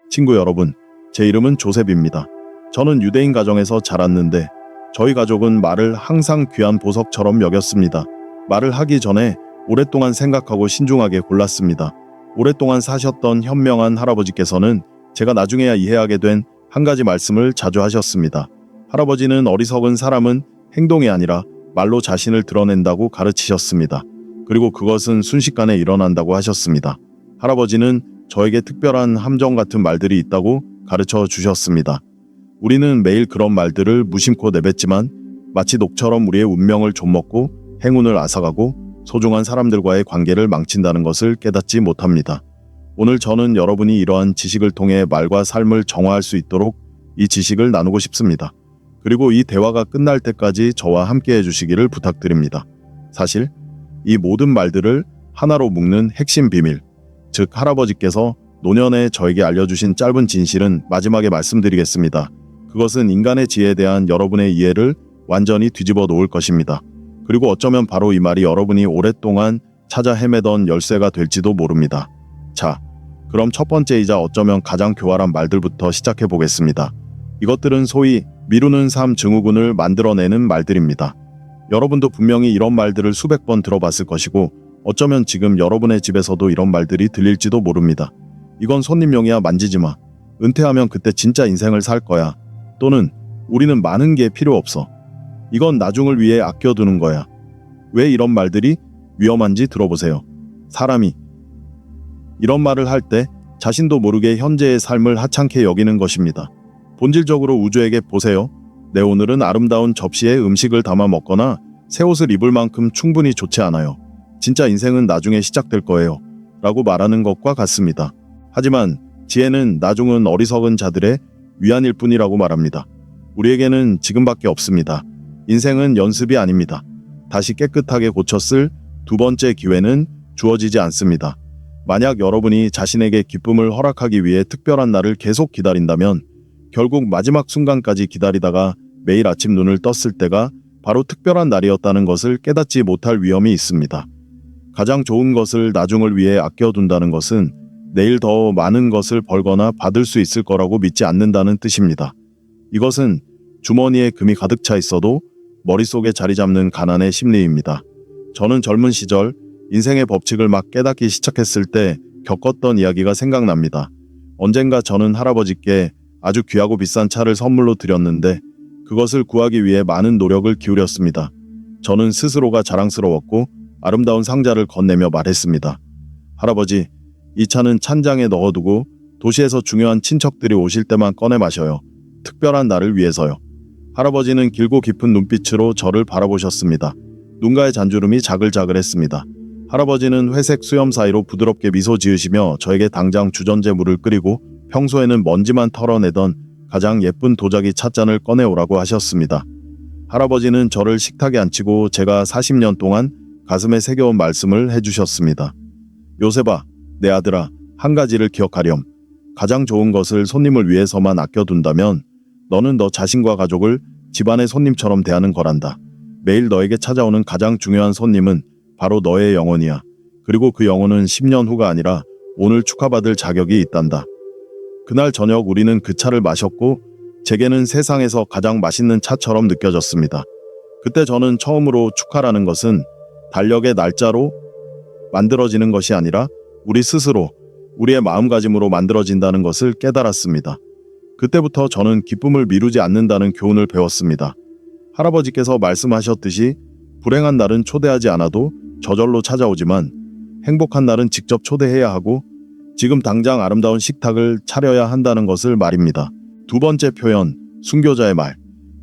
친구 여러분, 제 이름은 조셉입니다. 저는 유대인 가정에서 자랐는데 저희 가족은 말을 항상 귀한 보석처럼 여겼습니다. 말을 하기 전에 오랫동안 생각하고 신중하게 골랐습니다. 오랫동안 사셨던 현명한 할아버지께서는 제가 나중에야 이해하게 된 한 가지 말씀을 자주 하셨습니다. 할아버지는 어리석은 사람은 행동이 아니라 말로 자신을 드러낸다고 가르치셨습니다. 그리고 그것은 순식간에 일어난다고 하셨습니다. 할아버지는 저에게 특별한 함정 같은 말들이 있다고 가르쳐 주셨습니다. 우리는 매일 그런 말들을 무심코 내뱉지만 마치 녹처럼 우리의 운명을 좀먹고 행운을 앗아가고 소중한 사람들과의 관계를 망친다는 것을 깨닫지 못합니다. 오늘 저는 여러분이 이러한 지식을 통해 말과 삶을 정화할 수 있도록 이 지식을 나누고 싶습니다. 그리고 이 대화가 끝날 때까지 저와 함께 해주시기를 부탁드립니다. 사실 이 모든 말들을 하나로 묶는 핵심 비밀, 즉 할아버지께서 노년에 저에게 알려주신 짧은 진실은 마지막에 말씀드리겠습니다. 그것은 인간의 지혜에 대한 여러분의 이해를 완전히 뒤집어 놓을 것입니다. 그리고 어쩌면 바로 이 말이 여러분이 오랫동안 찾아 헤매던 열쇠가 될지도 모릅니다. 자, 그럼 첫 번째이자 어쩌면 가장 교활한 말들부터 시작해 보겠습니다. 이것들은 소위 미루는 삶 증후군을 만들어내는 말들입니다. 여러분도 분명히 이런 말들을 수백 번 들어봤을 것이고 어쩌면 지금 여러분의 집에서도 이런 말들이 들릴지도 모릅니다. 이건 손님용이야, 만지지 마. 은퇴하면 그때 진짜 인생을 살 거야. 또는 우리는 많은 게 필요 없어. 이건 나중을 위해 아껴두는 거야. 왜 이런 말들이 위험한지 들어보세요. 사람이 이런 말을 할 때 자신도 모르게 현재의 삶을 하찮게 여기는 것입니다. 본질적으로 우주에게 보세요. 내 오늘은 아름다운 접시에 음식을 담아 먹거나 새 옷을 입을 만큼 충분히 좋지 않아요. 진짜 인생은 나중에 시작될 거예요. 라고 말하는 것과 같습니다. 하지만 지혜는 나중은 어리석은 자들의 위안일 뿐이라고 말합니다. 우리에게는 지금밖에 없습니다. 인생은 연습이 아닙니다. 다시 깨끗하게 고쳤을 두 번째 기회는 주어지지 않습니다. 만약 여러분이 자신에게 기쁨을 허락하기 위해 특별한 날을 계속 기다린다면 결국 마지막 순간까지 기다리다가 매일 아침 눈을 떴을 때가 바로 특별한 날이었다는 것을 깨닫지 못할 위험이 있습니다. 가장 좋은 것을 나중을 위해 아껴둔다는 것은 내일 더 많은 것을 벌거나 받을 수 있을 거라고 믿지 않는다는 뜻입니다. 이것은 주머니에 금이 가득 차 있어도 머릿속에 자리 잡는 가난의 심리입니다. 저는 젊은 시절 인생의 법칙을 막 깨닫기 시작했을 때 겪었던 이야기가 생각납니다. 언젠가 저는 할아버지께 아주 귀하고 비싼 차를 선물로 드렸는데 그것을 구하기 위해 많은 노력을 기울였습니다. 저는 스스로가 자랑스러웠고 아름다운 상자를 건네며 말했습니다. 할아버지, 이 차는 찬장에 넣어두고 도시에서 중요한 친척들이 오실 때만 꺼내 마셔요. 특별한 날을 위해서요. 할아버지는 길고 깊은 눈빛으로 저를 바라보셨습니다. 눈가의 잔주름이 자글자글했습니다. 할아버지는 회색 수염 사이로 부드럽게 미소 지으시며 저에게 당장 주전제 물을 끓이고 평소에는 먼지만 털어내던 가장 예쁜 도자기 찻잔을 꺼내오라고 하셨습니다. 할아버지는 저를 식탁에 앉히고 제가 40년 동안 가슴에 새겨온 말씀을 해주셨습니다. 요셉아, 내 아들아, 한 가지를 기억하렴. 가장 좋은 것을 손님을 위해서만 아껴둔다면 너는 너 자신과 가족을 집안의 손님처럼 대하는 거란다. 매일 너에게 찾아오는 가장 중요한 손님은 바로 너의 영혼이야. 그리고 그 영혼은 10년 후가 아니라 오늘 축하받을 자격이 있단다. 그날 저녁 우리는 그 차를 마셨고 제게는 세상에서 가장 맛있는 차처럼 느껴졌습니다. 그때 저는 처음으로 축하라는 것은 달력의 날짜로 만들어지는 것이 아니라 우리 스스로, 우리의 마음가짐으로 만들어진다는 것을 깨달았습니다. 그때부터 저는 기쁨을 미루지 않는다는 교훈을 배웠습니다. 할아버지께서 말씀하셨듯이 불행한 날은 초대하지 않아도 저절로 찾아오지만 행복한 날은 직접 초대해야 하고 지금 당장 아름다운 식탁을 차려야 한다는 것을 말입니다. 두 번째 표현, 순교자의 말.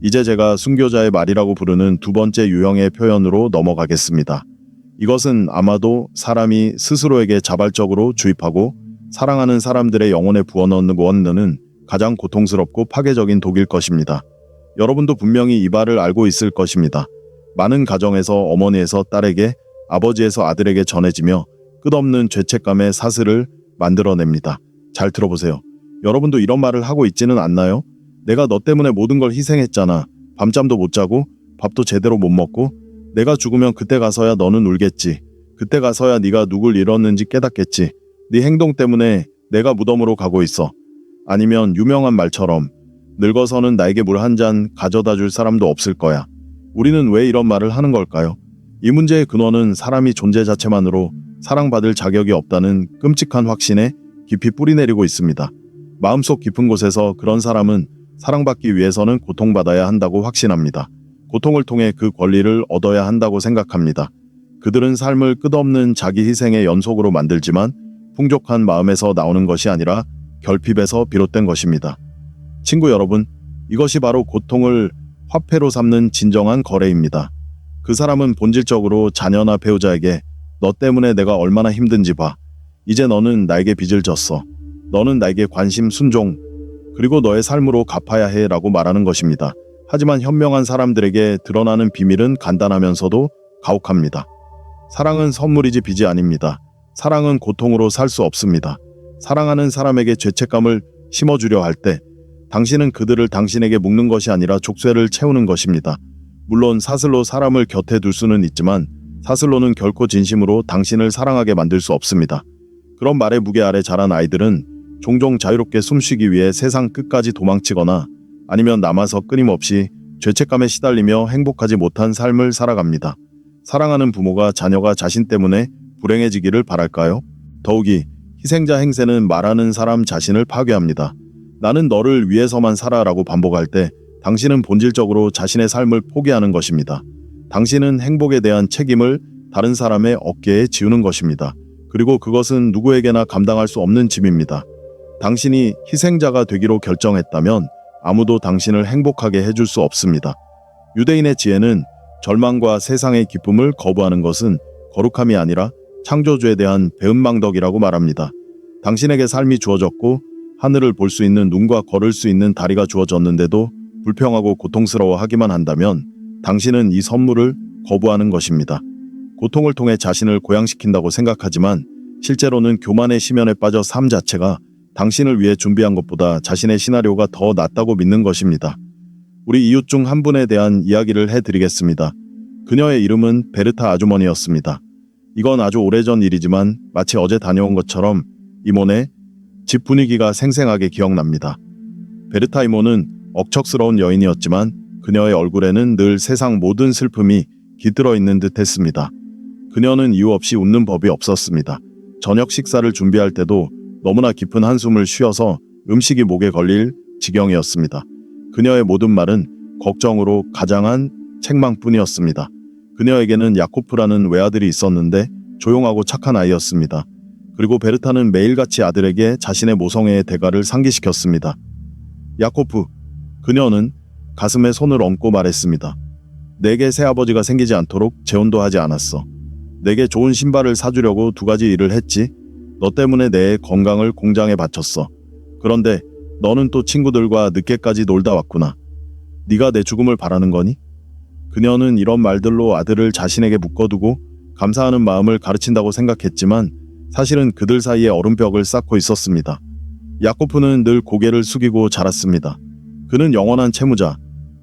이제 제가 순교자의 말이라고 부르는 두 번째 유형의 표현으로 넘어가겠습니다. 이것은 아마도 사람이 스스로에게 자발적으로 주입하고 사랑하는 사람들의 영혼에 부어넣는 가장 고통스럽고 파괴적인 독일 것입니다. 여러분도 분명히 이 말을 알고 있을 것입니다. 많은 가정에서 어머니에서 딸에게, 아버지에서 아들에게 전해지며 끝없는 죄책감의 사슬을 만들어냅니다. 잘 들어보세요. 여러분도 이런 말을 하고 있지는 않나요? 내가 너 때문에 모든 걸 희생했잖아. 밤잠도 못 자고 밥도 제대로 못 먹고 내가 죽으면 그때 가서야 너는 울겠지. 그때 가서야 네가 누굴 잃었는지 깨닫겠지. 네 행동 때문에 내가 무덤으로 가고 있어. 아니면 유명한 말처럼 늙어서는 나에게 물 한 잔 가져다 줄 사람도 없을 거야. 우리는 왜 이런 말을 하는 걸까요? 이 문제의 근원은 사람이 존재 자체만으로 사랑받을 자격이 없다는 끔찍한 확신에 깊이 뿌리내리고 있습니다. 마음속 깊은 곳에서 그런 사람은 사랑받기 위해서는 고통받아야 한다고 확신합니다. 고통을 통해 그 권리를 얻어야 한다고 생각합니다. 그들은 삶을 끝없는 자기 희생의 연속으로 만들지만 풍족한 마음에서 나오는 것이 아니라 결핍에서 비롯된 것입니다. 친구 여러분, 이것이 바로 고통을 화폐로 삼는 진정한 거래입니다. 그 사람은 본질적으로 자녀나 배우자에게 너 때문에 내가 얼마나 힘든지 봐. 이제 너는 나에게 빚을 졌어. 너는 나에게 관심, 순종, 그리고 너의 삶으로 갚아야 해 라고 말하는 것입니다. 하지만 현명한 사람들에게 드러나는 비밀은 간단하면서도 가혹합니다. 사랑은 선물이지 빚이 아닙니다. 사랑은 고통으로 살 수 없습니다. 사랑하는 사람에게 죄책감을 심어주려 할 때 당신은 그들을 당신에게 묶는 것이 아니라 족쇄를 채우는 것입니다. 물론 사슬로 사람을 곁에 둘 수는 있지만 사슬로는 결코 진심으로 당신을 사랑하게 만들 수 없습니다. 그런 말의 무게 아래 자란 아이들은 종종 자유롭게 숨쉬기 위해 세상 끝까지 도망치거나 아니면 남아서 끊임없이 죄책감에 시달리며 행복하지 못한 삶을 살아갑니다. 사랑하는 부모가 자녀가 자신 때문에 불행해지기를 바랄까요? 더욱이 희생자 행세는 말하는 사람 자신을 파괴합니다. 나는 너를 위해서만 살아라고 반복할 때 당신은 본질적으로 자신의 삶을 포기하는 것입니다. 당신은 행복에 대한 책임을 다른 사람의 어깨에 지우는 것입니다. 그리고 그것은 누구에게나 감당할 수 없는 짐입니다. 당신이 희생자가 되기로 결정했다면 아무도 당신을 행복하게 해줄 수 없습니다. 유대인의 지혜는 절망과 세상의 기쁨을 거부하는 것은 거룩함이 아니라 창조주에 대한 배은망덕이라고 말합니다. 당신에게 삶이 주어졌고 하늘을 볼 수 있는 눈과 걸을 수 있는 다리가 주어졌는데도 불평하고 고통스러워하기만 한다면 당신은 이 선물을 거부하는 것입니다. 고통을 통해 자신을 고양시킨다고 생각하지만 실제로는 교만의 심연에 빠져 삶 자체가 당신을 위해 준비한 것보다 자신의 시나리오가 더 낫다고 믿는 것입니다. 우리 이웃 중 한 분에 대한 이야기를 해드리겠습니다. 그녀의 이름은 베르타 아주머니였습니다. 이건 아주 오래전 일이지만 마치 어제 다녀온 것처럼 이모네 집 분위기가 생생하게 기억납니다. 베르타 이모는 억척스러운 여인이었지만 그녀의 얼굴에는 늘 세상 모든 슬픔이 깃들어 있는 듯 했습니다. 그녀는 이유 없이 웃는 법이 없었습니다. 저녁 식사를 준비할 때도 너무나 깊은 한숨을 쉬어서 음식이 목에 걸릴 지경이었습니다. 그녀의 모든 말은 걱정으로 가장한 책망뿐이었습니다. 그녀에게는 야코프라는 외아들이 있었는데 조용하고 착한 아이였습니다. 그리고 베르타는 매일같이 아들에게 자신의 모성애의 대가를 상기시켰습니다. 야코프, 그녀는 가슴에 손을 얹고 말했습니다. 내게 새아버지가 생기지 않도록 재혼도 하지 않았어. 내게 좋은 신발을 사주려고 2가지 일을 했지. 너 때문에 내 건강을 공장에 바쳤어. 그런데 너는 또 친구들과 늦게까지 놀다 왔구나. 네가 내 죽음을 바라는 거니? 그녀는 이런 말들로 아들을 자신에게 묶어두고 감사하는 마음을 가르친다고 생각했지만 사실은 그들 사이에 얼음벽을 쌓고 있었습니다. 야코프는 늘 고개를 숙이고 자랐습니다. 그는 영원한 채무자,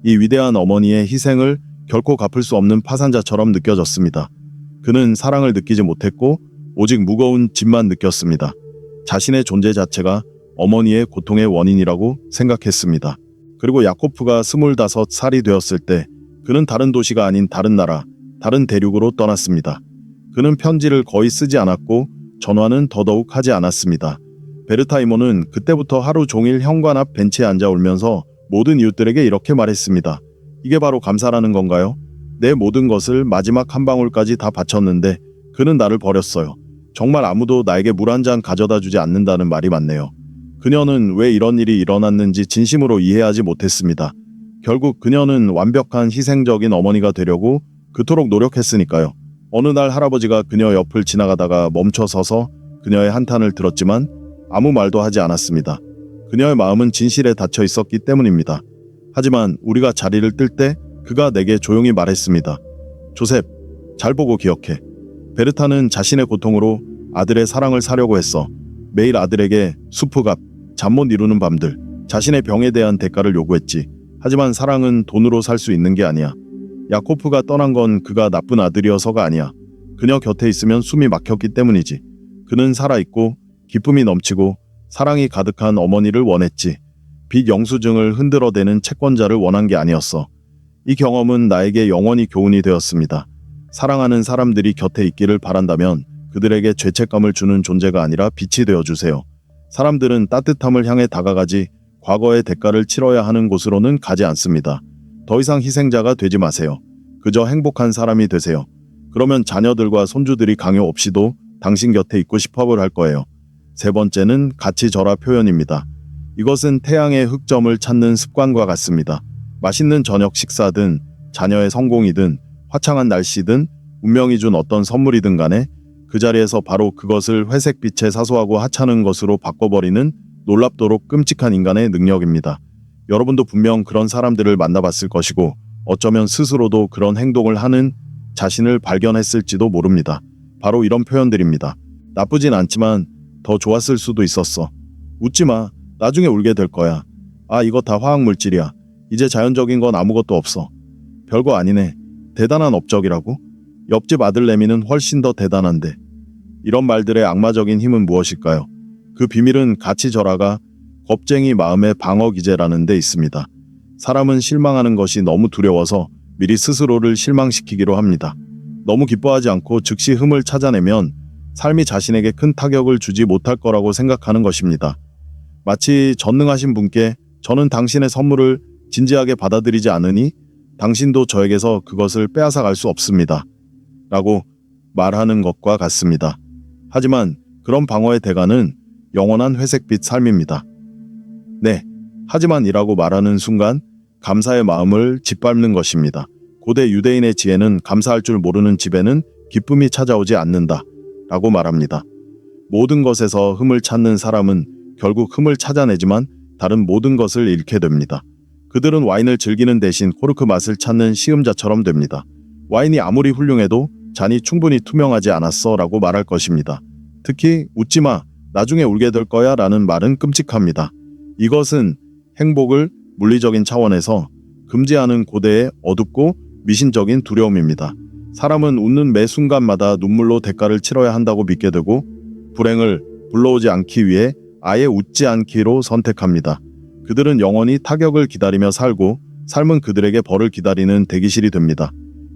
이 위대한 어머니의 희생을 결코 갚을 수 없는 파산자처럼 느껴졌습니다. 그는 사랑을 느끼지 못했고 오직 무거운 짐만 느꼈습니다. 자신의 존재 자체가 어머니의 고통의 원인이라고 생각했습니다. 그리고 야코프가 25살이 되었을 때 그는 다른 도시가 아닌 다른 나라, 다른 대륙으로 떠났습니다. 그는 편지를 거의 쓰지 않았고 전화는 더더욱 하지 않았습니다. 베르타 이모는 그때부터 하루 종일 현관 앞 벤치에 앉아 울면서 모든 이웃들에게 이렇게 말했습니다. 이게 바로 감사라는 건가요? 내 모든 것을 마지막 한 방울까지 다 바쳤는데 그는 나를 버렸어요. 정말 아무도 나에게 물 한 잔 가져다 주지 않는다는 말이 맞네요. 그녀는 왜 이런 일이 일어났는지 진심으로 이해하지 못했습니다. 결국 그녀는 완벽한 희생적인 어머니가 되려고 그토록 노력했으니까요. 어느 날 할아버지가 그녀 옆을 지나가다가 멈춰 서서 그녀의 한탄을 들었지만 아무 말도 하지 않았습니다. 그녀의 마음은 진실에 닫혀 있었기 때문입니다. 하지만 우리가 자리를 뜰 때 그가 내게 조용히 말했습니다. 조셉, 잘 보고 기억해. 베르타는 자신의 고통으로 아들의 사랑을 사려고 했어. 매일 아들에게 수프값, 잠 못 이루는 밤들, 자신의 병에 대한 대가를 요구했지. 하지만 사랑은 돈으로 살 수 있는 게 아니야. 야코프가 떠난 건 그가 나쁜 아들이어서가 아니야. 그녀 곁에 있으면 숨이 막혔기 때문이지. 그는 살아있고 기쁨이 넘치고 사랑이 가득한 어머니를 원했지. 빚 영수증을 흔들어대는 채권자를 원한 게 아니었어. 이 경험은 나에게 영원히 교훈이 되었습니다. 사랑하는 사람들이 곁에 있기를 바란다면 그들에게 죄책감을 주는 존재가 아니라 빛이 되어주세요. 사람들은 따뜻함을 향해 다가가지 과거의 대가를 치러야 하는 곳으로는 가지 않습니다. 더 이상 희생자가 되지 마세요. 그저 행복한 사람이 되세요. 그러면 자녀들과 손주들이 강요 없이도 당신 곁에 있고 싶어 할 거예요. 세 번째는 가치절하 표현입니다. 이것은 태양의 흑점을 찾는 습관과 같습니다. 맛있는 저녁 식사든 자녀의 성공이든 화창한 날씨든 운명이 준 어떤 선물이든 간에 그 자리에서 바로 그것을 회색빛의 사소하고 하찮은 것으로 바꿔버리는 놀랍도록 끔찍한 인간의 능력입니다. 여러분도 분명 그런 사람들을 만나봤을 것이고 어쩌면 스스로도 그런 행동을 하는 자신을 발견했을지도 모릅니다. 바로 이런 표현들입니다. 나쁘진 않지만 더 좋았을 수도 있었어. 웃지 마. 나중에 울게 될 거야. 아, 이거 다 화학물질이야. 이제 자연적인 건 아무것도 없어. 별거 아니네. 대단한 업적이라고? 옆집 아들내미는 훨씬 더 대단한데. 이런 말들의 악마적인 힘은 무엇일까요? 그 비밀은 가치절하가 겁쟁이 마음의 방어기제라는 데 있습니다. 사람은 실망하는 것이 너무 두려워서 미리 스스로를 실망시키기로 합니다. 너무 기뻐하지 않고 즉시 흠을 찾아내면 삶이 자신에게 큰 타격을 주지 못할 거라고 생각하는 것입니다. 마치 전능하신 분께 저는 당신의 선물을 진지하게 받아들이지 않으니 당신도 저에게서 그것을 빼앗아 갈 수 없습니다. 라고 말하는 것과 같습니다. 하지만 그런 방어의 대가는 영원한 회색빛 삶입니다. 네, 하지만이라고 말하는 순간 감사의 마음을 짓밟는 것입니다. 고대 유대인의 지혜는 감사할 줄 모르는 집에는 기쁨이 찾아오지 않는다 라고 말합니다. 모든 것에서 흠을 찾는 사람은 결국 흠을 찾아내지만 다른 모든 것을 잃게 됩니다. 그들은 와인을 즐기는 대신 코르크 맛을 찾는 시음자처럼 됩니다. 와인이 아무리 훌륭해도 잔이 충분히 투명하지 않았어 라고 말할 것입니다. 특히 웃지 마, 나중에 울게 될 거야 라는 말은 끔찍합니다. 이것은 행복을 물리적인 차원에서 금지하는 고대의 어둡고 미신적인 두려움입니다. 사람은 웃는 매 순간마다 눈물로 대가를 치러야 한다고 믿게 되고 불행을 불러오지 않기 위해 아예 웃지 않기로 선택합니다. 그들은 영원히 타격을 기다리며 살고 삶은 그들에게 벌을 기다리는 대기실이 됩니다.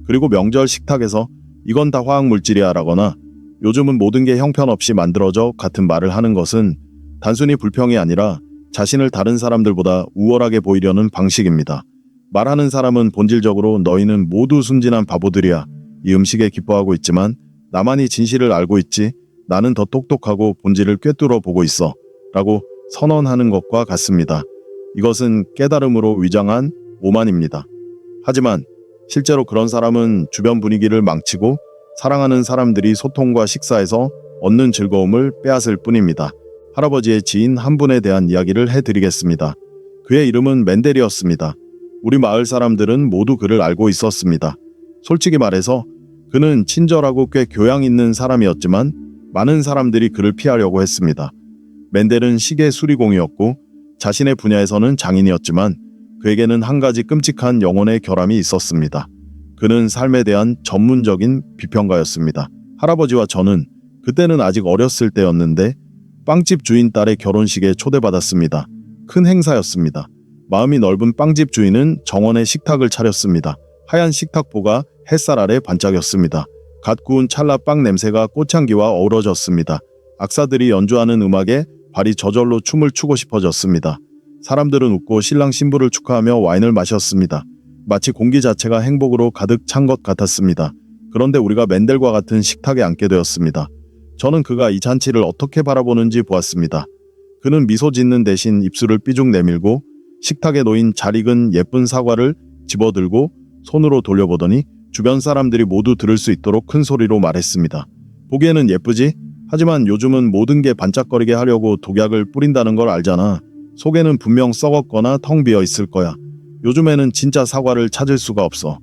그리고 명절 식탁에서 이건 다 화학물질이야 라거나 요즘은 모든 게 형편없이 만들어져 같은 말을 하는 것은 단순히 불평이 아니라 자신을 다른 사람들보다 우월하게 보이려는 방식입니다. 말하는 사람은 본질적으로 너희는 모두 순진한 바보들이야. 이 음식에 기뻐하고 있지만 나만이 진실을 알고 있지. 나는 더 똑똑하고 본질을 꿰뚫어 보고 있어. 라고 선언하는 것과 같습니다. 이것은 깨달음으로 위장한 오만입니다. 하지만 실제로 그런 사람은 주변 분위기를 망치고 사랑하는 사람들이 소통과 식사에서 얻는 즐거움을 빼앗을 뿐입니다. 할아버지의 지인 한 분에 대한 이야기를 해드리겠습니다. 그의 이름은 맨델이었습니다. 우리 마을 사람들은 모두 그를 알고 있었습니다. 솔직히 말해서 그는 친절하고 꽤 교양 있는 사람이었지만 많은 사람들이 그를 피하려고 했습니다. 맨델은 시계 수리공이었고 자신의 분야에서는 장인이었지만 그에게는 한 가지 끔찍한 영혼의 결함이 있었습니다. 그는 삶에 대한 전문적인 비평가였습니다. 할아버지와 저는 그때는 아직 어렸을 때였는데 빵집 주인 딸의 결혼식에 초대받았습니다. 큰 행사였습니다. 마음이 넓은 빵집 주인은 정원에 식탁을 차렸습니다. 하얀 식탁보가 햇살 아래 반짝였습니다. 갓 구운 찰나빵 냄새가 꽃향기와 어우러졌습니다. 악사들이 연주하는 음악에 발이 저절로 춤을 추고 싶어졌습니다. 사람들은 웃고 신랑 신부를 축하하며 와인을 마셨습니다. 마치 공기 자체가 행복으로 가득 찬 것 같았습니다. 그런데 우리가 맨델과 같은 식탁에 앉게 되었습니다. 저는 그가 이 잔치를 어떻게 바라보는지 보았습니다. 그는 미소 짓는 대신 입술을 삐죽 내밀고 식탁에 놓인 잘 익은 예쁜 사과를 집어들고 손으로 돌려보더니 주변 사람들이 모두 들을 수 있도록 큰 소리로 말했습니다. 보기에는 예쁘지? 하지만 요즘은 모든 게 반짝거리게 하려고 독약을 뿌린다는 걸 알잖아. 속에는 분명 썩었거나 텅 비어 있을 거야. 요즘에는 진짜 사과를 찾을 수가 없어.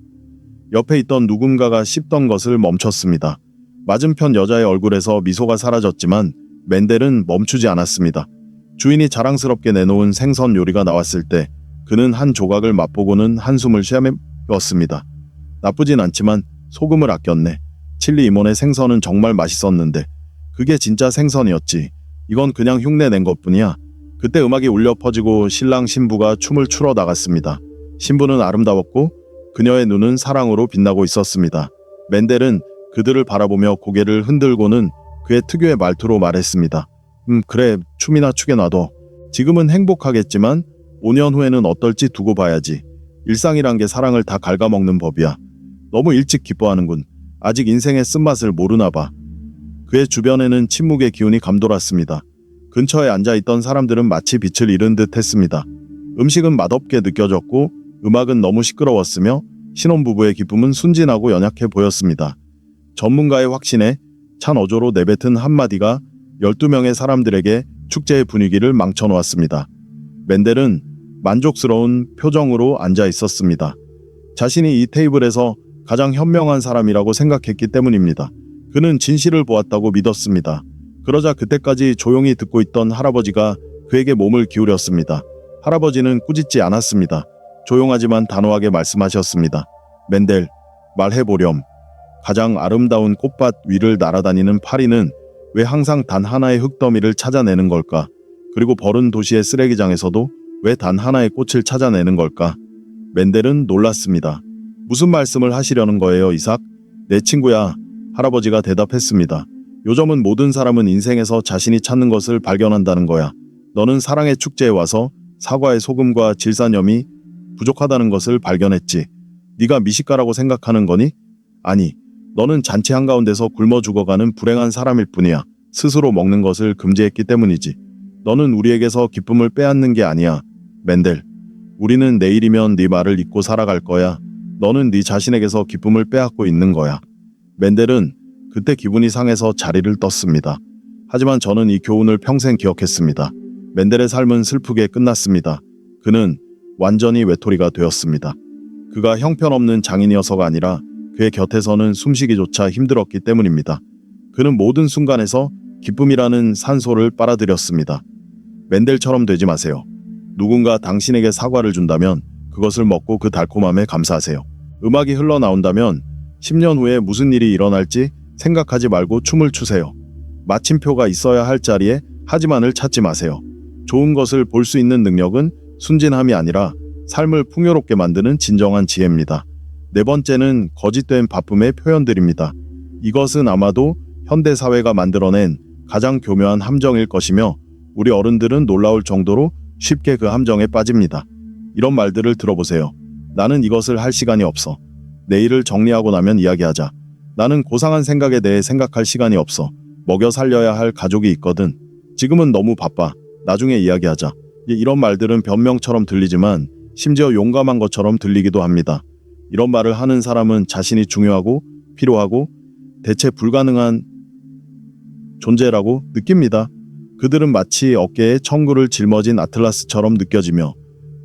옆에 있던 누군가가 씹던 것을 멈췄습니다. 맞은편 여자의 얼굴에서 미소가 사라졌지만 맨델은 멈추지 않았습니다. 주인이 자랑스럽게 내놓은 생선 요리가 나왔을 때 그는 한 조각을 맛보고는 한숨을 쉬었습니다. 나쁘진 않지만 소금을 아꼈네. 칠리 이몬의 생선은 정말 맛있었는데 그게 진짜 생선이었지. 이건 그냥 흉내 낸 것뿐이야. 그때 음악이 울려 퍼지고 신랑 신부가 춤을 추러 나갔습니다. 신부는 아름다웠고 그녀의 눈은 사랑으로 빛나고 있었습니다. 멘델은 그들을 바라보며 고개를 흔들고는 그의 특유의 말투로 말했습니다. 그래, 춤이나 추게 놔둬. 지금은 행복하겠지만 5년 후에는 어떨지 두고 봐야지. 일상이란 게 사랑을 다 갉아먹는 법이야. 너무 일찍 기뻐하는군. 아직 인생의 쓴맛을 모르나 봐. 그의 주변에는 침묵의 기운이 감돌았습니다. 근처에 앉아있던 사람들은 마치 빛을 잃은 듯 했습니다. 음식은 맛없게 느껴졌고 음악은 너무 시끄러웠으며 신혼부부의 기쁨은 순진하고 연약해 보였습니다. 전문가의 확신에 찬 어조로 내뱉은 한마디가 12명의 사람들에게 축제의 분위기를 망쳐놓았습니다. 멘델은 만족스러운 표정으로 앉아 있었습니다. 자신이 이 테이블에서 가장 현명한 사람이라고 생각했기 때문입니다. 그는 진실을 보았다고 믿었습니다. 그러자 그때까지 조용히 듣고 있던 할아버지가 그에게 몸을 기울였습니다. 할아버지는 꾸짖지 않았습니다. 조용하지만 단호하게 말씀하셨습니다. 멘델, 말해보렴. 가장 아름다운 꽃밭 위를 날아다니는 파리는 왜 항상 단 하나의 흙더미를 찾아내는 걸까? 그리고 버른 도시의 쓰레기장에서도 왜 단 하나의 꽃을 찾아내는 걸까? 멘델은 놀랐습니다. 무슨 말씀을 하시려는 거예요, 이삭? 내 친구야, 할아버지가 대답했습니다. 요점은 모든 사람은 인생에서 자신이 찾는 것을 발견한다는 거야. 너는 사랑의 축제에 와서 사과의 소금과 질산염이 부족하다는 것을 발견했지. 네가 미식가라고 생각하는 거니? 아니, 너는 잔치 한가운데서 굶어 죽어가는 불행한 사람일 뿐이야. 스스로 먹는 것을 금지했기 때문이지. 너는 우리에게서 기쁨을 빼앗는 게 아니야. 멘델, 우리는 내일이면 네 말을 잊고 살아갈 거야. 너는 네 자신에게서 기쁨을 빼앗고 있는 거야. 멘델은 그때 기분이 상해서 자리를 떴습니다. 하지만 저는 이 교훈을 평생 기억했습니다. 멘델의 삶은 슬프게 끝났습니다. 그는 완전히 외톨이가 되었습니다. 그가 형편없는 장인이어서가 아니라 그의 곁에서는 숨쉬기조차 힘들었기 때문입니다. 그는 모든 순간에서 기쁨이라는 산소를 빨아들였습니다. 멘델처럼 되지 마세요. 누군가 당신에게 사과를 준다면 그것을 먹고 그 달콤함에 감사하세요. 음악이 흘러나온다면 10년 후에 무슨 일이 일어날지 생각하지 말고 춤을 추세요. 마침표가 있어야 할 자리에 하지만을 찾지 마세요. 좋은 것을 볼 수 있는 능력은 순진함이 아니라 삶을 풍요롭게 만드는 진정한 지혜입니다. 네 번째는 거짓된 바쁨의 표현들입니다. 이것은 아마도 현대사회가 만들어낸 가장 교묘한 함정일 것이며 우리 어른들은 놀라울 정도로 쉽게 그 함정에 빠집니다. 이런 말들을 들어보세요. 나는 이것을 할 시간이 없어. 내일을 정리하고 나면 이야기하자. 나는 고상한 생각에 대해 생각할 시간이 없어. 먹여 살려야 할 가족이 있거든. 지금은 너무 바빠. 나중에 이야기하자. 이런 말들은 변명처럼 들리지만 심지어 용감한 것처럼 들리기도 합니다. 이런 말을 하는 사람은 자신이 중요하고 필요하고 대체 불가능한 존재라고 느낍니다. 그들은 마치 어깨에 청구를 짊어진 아틀라스처럼 느껴지며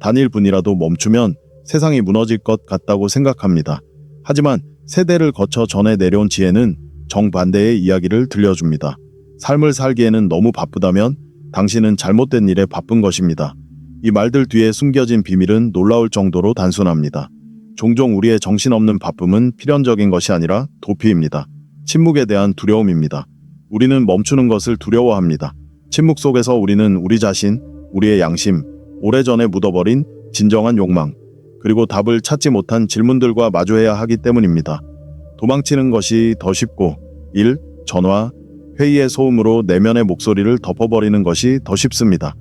단일분이라도 멈추면 세상이 무너질 것 같다고 생각합니다. 하지만 세대를 거쳐 전해 내려온 지혜는 정반대의 이야기를 들려줍니다. 삶을 살기에는 너무 바쁘다면 당신은 잘못된 일에 바쁜 것입니다. 이 말들 뒤에 숨겨진 비밀은 놀라울 정도로 단순합니다. 종종 우리의 정신없는 바쁨은 필연적인 것이 아니라 도피입니다. 침묵에 대한 두려움입니다. 우리는 멈추는 것을 두려워합니다. 침묵 속에서 우리는 우리 자신, 우리의 양심, 오래전에 묻어버린 진정한 욕망, 그리고 답을 찾지 못한 질문들과 마주해야 하기 때문입니다. 도망치는 것이 더 쉽고 일, 전화, 회의의 소음으로 내면의 목소리를 덮어버리는 것이 더 쉽습니다.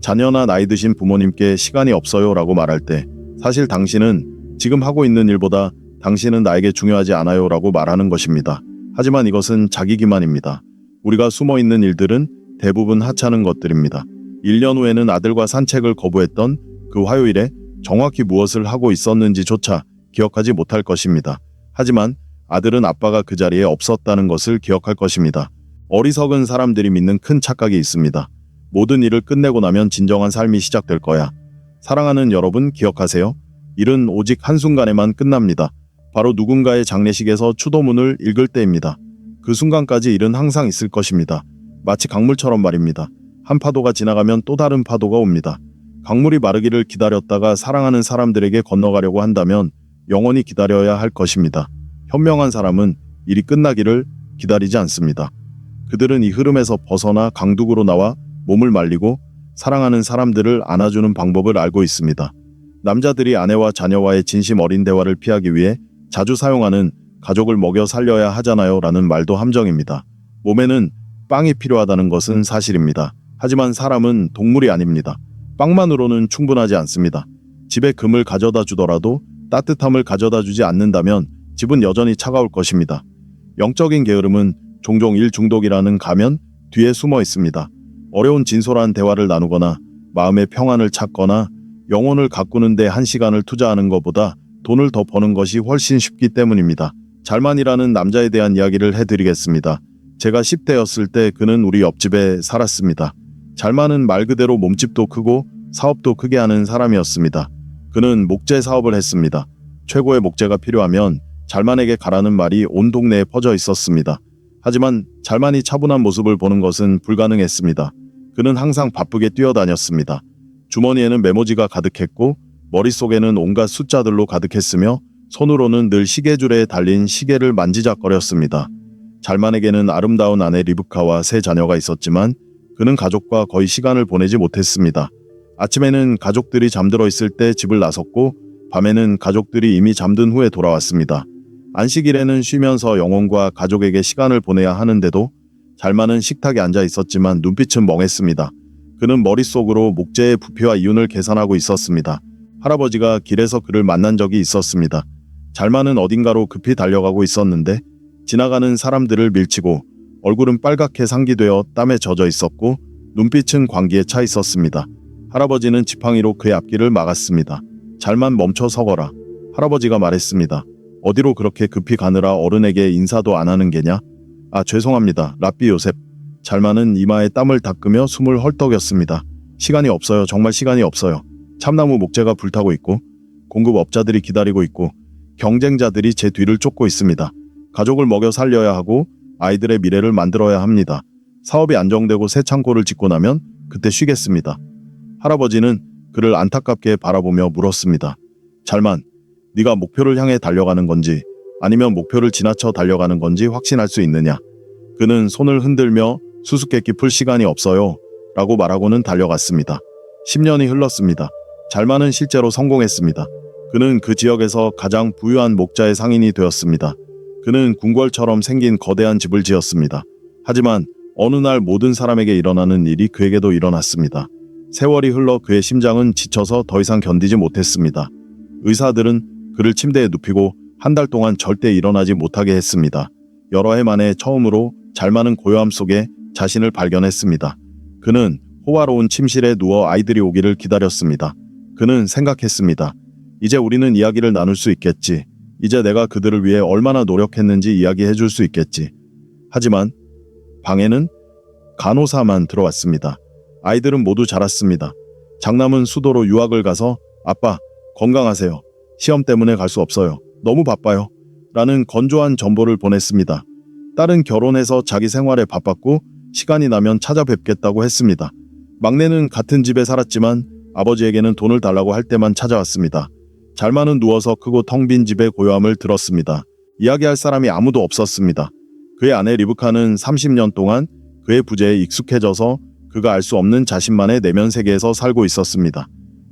자녀나 나이 드신 부모님께 시간이 없어요 라고 말할 때 사실 당신은 지금 하고 있는 일보다 당신은 나에게 중요하지 않아요 라고 말하는 것입니다. 하지만 이것은 자기 기만입니다. 우리가 숨어있는 일들은 대부분 하찮은 것들입니다. 1년 후에는 아들과 산책을 거부했던 그 화요일에 정확히 무엇을 하고 있었는지조차 기억하지 못할 것입니다. 하지만 아들은 아빠가 그 자리에 없었다는 것을 기억할 것입니다. 어리석은 사람들이 믿는 큰 착각이 있습니다. 모든 일을 끝내고 나면 진정한 삶이 시작될 거야. 사랑하는 여러분 기억하세요. 일은 오직 한순간에만 끝납니다. 바로 누군가의 장례식에서 추도문을 읽을 때입니다. 그 순간까지 일은 항상 있을 것입니다. 마치 강물처럼 말입니다. 한 파도가 지나가면 또 다른 파도가 옵니다. 강물이 마르기를 기다렸다가 사랑하는 사람들에게 건너가려고 한다면 영원히 기다려야 할 것입니다. 현명한 사람은 일이 끝나기를 기다리지 않습니다. 그들은 이 흐름에서 벗어나 강둑으로 나와 몸을 말리고 사랑하는 사람들을 안아주는 방법을 알고 있습니다. 남자들이 아내와 자녀와의 진심 어린 대화를 피하기 위해 자주 사용하는 가족을 먹여 살려야 하잖아요 라는 말도 함정입니다. 몸에는 빵이 필요하다는 것은 사실입니다. 하지만 사람은 동물이 아닙니다. 빵만으로는 충분하지 않습니다. 집에 금을 가져다 주더라도 따뜻함을 가져다 주지 않는다면 집은 여전히 차가울 것입니다. 영적인 게으름은 종종 일 중독이라는 가면 뒤에 숨어 있습니다. 어려운 진솔한 대화를 나누거나 마음의 평안을 찾거나 영혼을 가꾸는 데 1시간을 투자하는 것보다 돈을 더 버는 것이 훨씬 쉽기 때문입니다. 잘만이라는 남자에 대한 이야기를 해드리겠습니다. 제가 10대였을 때 그는 우리 옆집에 살았습니다. 잘만은 말 그대로 몸집도 크고 사업도 크게 하는 사람이었습니다. 그는 목재 사업을 했습니다. 최고의 목재가 필요하면 잘만에게 가라는 말이 온 동네에 퍼져 있었습니다. 하지만 잘만이 차분한 모습을 보는 것은 불가능했습니다. 그는 항상 바쁘게 뛰어다녔습니다. 주머니에는 메모지가 가득했고 머릿속에는 온갖 숫자들로 가득했으며 손으로는 늘 시계줄에 달린 시계를 만지작거렸습니다. 잘만에게는 아름다운 아내 리브카와 3 자녀가 있었지만 그는 가족과 거의 시간을 보내지 못했습니다. 아침에는 가족들이 잠들어 있을 때 집을 나섰고 밤에는 가족들이 이미 잠든 후에 돌아왔습니다. 안식일에는 쉬면서 영혼과 가족에게 시간을 보내야 하는데도 잘만은 식탁에 앉아 있었지만 눈빛은 멍했습니다. 그는 머릿속으로 목재의 부피와 이윤을 계산하고 있었습니다. 할아버지가 길에서 그를 만난 적이 있었습니다. 잘만은 어딘가로 급히 달려가고 있었는데 지나가는 사람들을 밀치고 얼굴은 빨갛게 상기되어 땀에 젖어 있었고 눈빛은 광기에 차 있었습니다. 할아버지는 지팡이로 그의 앞길을 막았습니다. 잘만 멈춰 서거라. 할아버지가 말했습니다. 어디로 그렇게 급히 가느라 어른에게 인사도 안 하는 게냐? 아, 죄송합니다. 랍비 요셉. 잘만은 이마에 땀을 닦으며 숨을 헐떡였습니다. 시간이 없어요. 정말 시간이 없어요. 참나무 목재가 불타고 있고 공급업자들이 기다리고 있고 경쟁자들이 제 뒤를 쫓고 있습니다. 가족을 먹여 살려야 하고 아이들의 미래를 만들어야 합니다. 사업이 안정되고 새 창고를 짓고 나면 그때 쉬겠습니다. 할아버지는 그를 안타깝게 바라보며 물었습니다. 잘만, 네가 목표를 향해 달려가는 건지 아니면 목표를 지나쳐 달려가는 건지 확신할 수 있느냐? 그는 손을 흔들며 수수께끼 풀 시간이 없어요 라고 말하고는 달려갔습니다. 10년이 흘렀습니다. 잘만은 실제로 성공했습니다. 그는 그 지역에서 가장 부유한 목자의 상인이 되었습니다. 그는 궁궐처럼 생긴 거대한 집을 지었습니다. 하지만 어느 날 모든 사람에게 일어나는 일이 그에게도 일어났습니다. 세월이 흘러 그의 심장은 지쳐서 더 이상 견디지 못했습니다. 의사들은 그를 침대에 눕히고 1달 동안 절대 일어나지 못하게 했습니다. 여러 해 만에 처음으로 잘만은 고요함 속에 자신을 발견했습니다. 그는 호화로운 침실에 누워 아이들이 오기를 기다렸습니다. 그는 생각했습니다. 이제 우리는 이야기를 나눌 수 있겠지. 이제 내가 그들을 위해 얼마나 노력했는지 이야기해 줄 수 있겠지. 하지만 방에는 간호사만 들어왔습니다. 아이들은 모두 자랐습니다. 장남은 수도로 유학을 가서 아빠, 건강하세요. 시험 때문에 갈 수 없어요. 너무 바빠요. 라는 건조한 전보를 보냈습니다. 딸은 결혼해서 자기 생활에 바빴고 시간이 나면 찾아뵙겠다고 했습니다. 막내는 같은 집에 살았지만 아버지에게는 돈을 달라고 할 때만 찾아왔습니다. 잘만은 누워서 크고 텅 빈 집의 고요함을 들었습니다. 이야기할 사람이 아무도 없었습니다. 그의 아내 리브카는 30년 동안 그의 부재에 익숙해져서 그가 알 수 없는 자신만의 내면 세계에서 살고 있었습니다.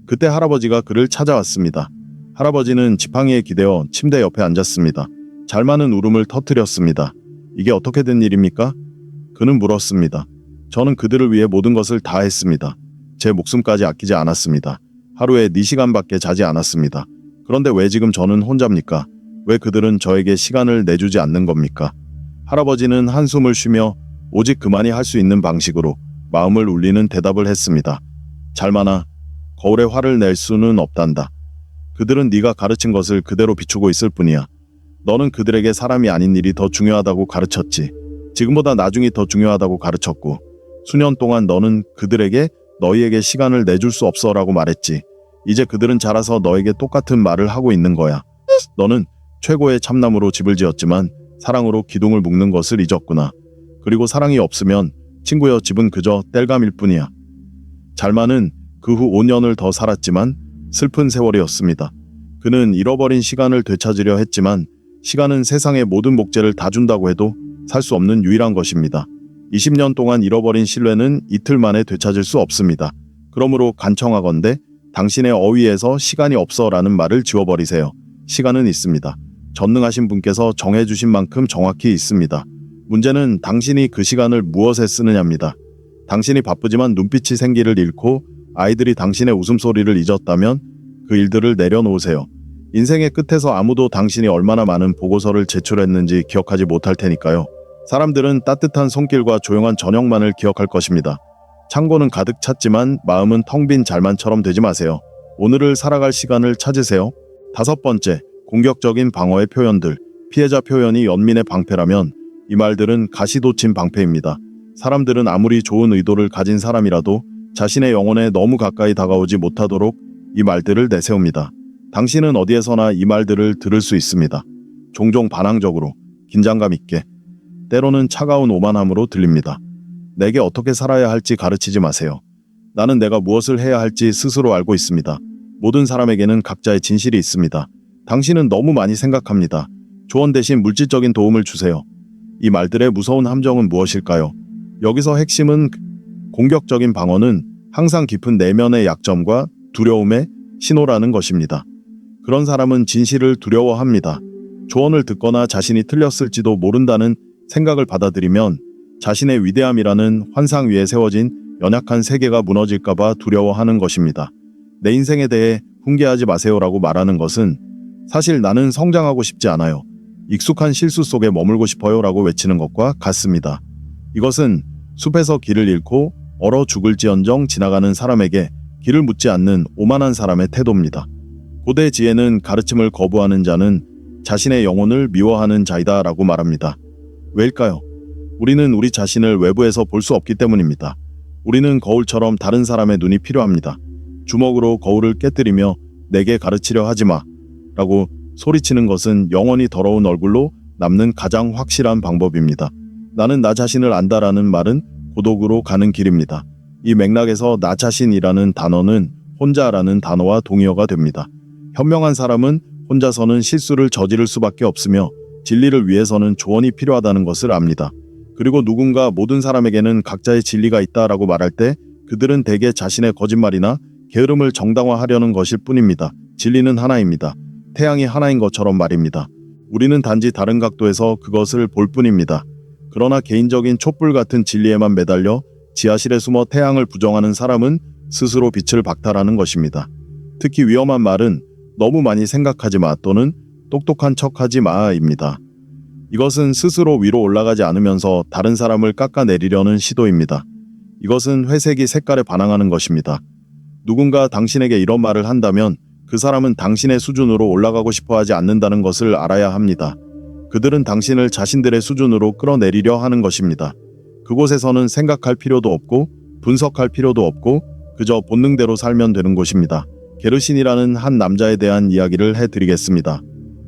그때 할아버지가 그를 찾아왔습니다. 할아버지는 지팡이에 기대어 침대 옆에 앉았습니다. 잘만은 울음을 터뜨렸습니다. 이게 어떻게 된 일입니까? 그는 물었습니다. 저는 그들을 위해 모든 것을 다 했습니다. 제 목숨까지 아끼지 않았습니다. 하루에 4시간밖에 자지 않았습니다. 그런데 왜 지금 저는 혼자입니까? 왜 그들은 저에게 시간을 내주지 않는 겁니까? 할아버지는 한숨을 쉬며 오직 그만이 할 수 있는 방식으로 마음을 울리는 대답을 했습니다. 잘만아, 거울에 화를 낼 수는 없단다. 그들은 네가 가르친 것을 그대로 비추고 있을 뿐이야. 너는 그들에게 사람이 아닌 일이 더 중요하다고 가르쳤지. 지금보다 나중이 더 중요하다고 가르쳤고 수년 동안 너는 그들에게 너희에게 시간을 내줄 수 없어 라고 말했지. 이제 그들은 자라서 너에게 똑같은 말을 하고 있는 거야. 너는 최고의 참나무로 집을 지었지만 사랑으로 기둥을 묶는 것을 잊었구나. 그리고 사랑이 없으면 친구여 집은 그저 땔감일 뿐이야. 잘만은 그 후 5년을 더 살았지만 슬픈 세월이었습니다. 그는 잃어버린 시간을 되찾으려 했지만 시간은 세상의 모든 목재를 다 준다고 해도 살 수 없는 유일한 것입니다. 20년 동안 잃어버린 신뢰는 이틀 만에 되찾을 수 없습니다. 그러므로 간청하건대 당신의 어휘에서 시간이 없어라는 말을 지워버리세요. 시간은 있습니다. 전능하신 분께서 정해주신 만큼 정확히 있습니다. 문제는 당신이 그 시간을 무엇에 쓰느냐입니다. 당신이 바쁘지만 눈빛이 생기를 잃고 아이들이 당신의 웃음소리를 잊었다면 그 일들을 내려놓으세요. 인생의 끝에서 아무도 당신이 얼마나 많은 보고서를 제출했는지 기억하지 못할 테니까요. 사람들은 따뜻한 손길과 조용한 저녁만을 기억할 것입니다. 창고는 가득 찼지만 마음은 텅 빈 잘만처럼 되지 마세요. 오늘을 살아갈 시간을 찾으세요. 5번째, 공격적인 방어의 표현들. 피해자 표현이 연민의 방패라면 이 말들은 가시돋친 방패입니다. 사람들은 아무리 좋은 의도를 가진 사람이라도 자신의 영혼에 너무 가까이 다가오지 못하도록 이 말들을 내세웁니다. 당신은 어디에서나 이 말들을 들을 수 있습니다. 종종 반항적으로, 긴장감 있게, 때로는 차가운 오만함으로 들립니다. 내게 어떻게 살아야 할지 가르치지 마세요. 나는 내가 무엇을 해야 할지 스스로 알고 있습니다. 모든 사람에게는 각자의 진실이 있습니다. 당신은 너무 많이 생각합니다. 조언 대신 물질적인 도움을 주세요. 이 말들의 무서운 함정은 무엇일까요? 여기서 핵심은 공격적인 방어는 항상 깊은 내면의 약점과 두려움의 신호라는 것입니다. 그런 사람은 진실을 두려워합니다. 조언을 듣거나 자신이 틀렸을지도 모른다는 생각을 받아들이면 자신의 위대함이라는 환상 위에 세워진 연약한 세계가 무너질까봐 두려워하는 것입니다. 내 인생에 대해 훈계하지 마세요라고 말하는 것은 사실 나는 성장하고 싶지 않아요. 익숙한 실수 속에 머물고 싶어요라고 외치는 것과 같습니다. 이것은 숲에서 길을 잃고 얼어 죽을지언정 지나가는 사람에게 길을 묻지 않는 오만한 사람의 태도입니다. 고대 지혜는 가르침을 거부하는 자는 자신의 영혼을 미워하는 자이다 라고 말합니다. 왜일까요? 우리는 우리 자신을 외부에서 볼 수 없기 때문입니다. 우리는 거울처럼 다른 사람의 눈이 필요합니다. 주먹으로 거울을 깨뜨리며 내게 가르치려 하지 마 라고 소리치는 것은 영원히 더러운 얼굴로 남는 가장 확실한 방법입니다. 나는 나 자신을 안다라는 말은 고독으로 가는 길입니다. 이 맥락에서 나 자신이라는 단어는 혼자라는 단어와 동의어가 됩니다. 현명한 사람은 혼자서는 실수를 저지를 수밖에 없으며 진리를 위해서는 조언이 필요하다는 것을 압니다. 그리고 누군가 모든 사람에게는 각자의 진리가 있다라고 말할 때 그들은 대개 자신의 거짓말이나 게으름을 정당화하려는 것일 뿐입니다. 진리는 하나입니다. 태양이 하나인 것처럼 말입니다. 우리는 단지 다른 각도에서 그것을 볼 뿐입니다. 그러나 개인적인 촛불 같은 진리에만 매달려 지하실에 숨어 태양을 부정하는 사람은 스스로 빛을 박탈하는 것입니다. 특히 위험한 말은 너무 많이 생각하지 마 또는 똑똑한 척하지 마입니다. 이것은 스스로 위로 올라가지 않으면서 다른 사람을 깎아내리려는 시도입니다. 이것은 회색이 색깔에 반항하는 것입니다. 누군가 당신에게 이런 말을 한다면 그 사람은 당신의 수준으로 올라가고 싶어 하지 않는다는 것을 알아야 합니다. 그들은 당신을 자신들의 수준으로 끌어내리려 하는 것입니다. 그곳에서는 생각할 필요도 없고 분석할 필요도 없고 그저 본능대로 살면 되는 곳입니다. 게르신이라는 한 남자에 대한 이야기를 해드리겠습니다.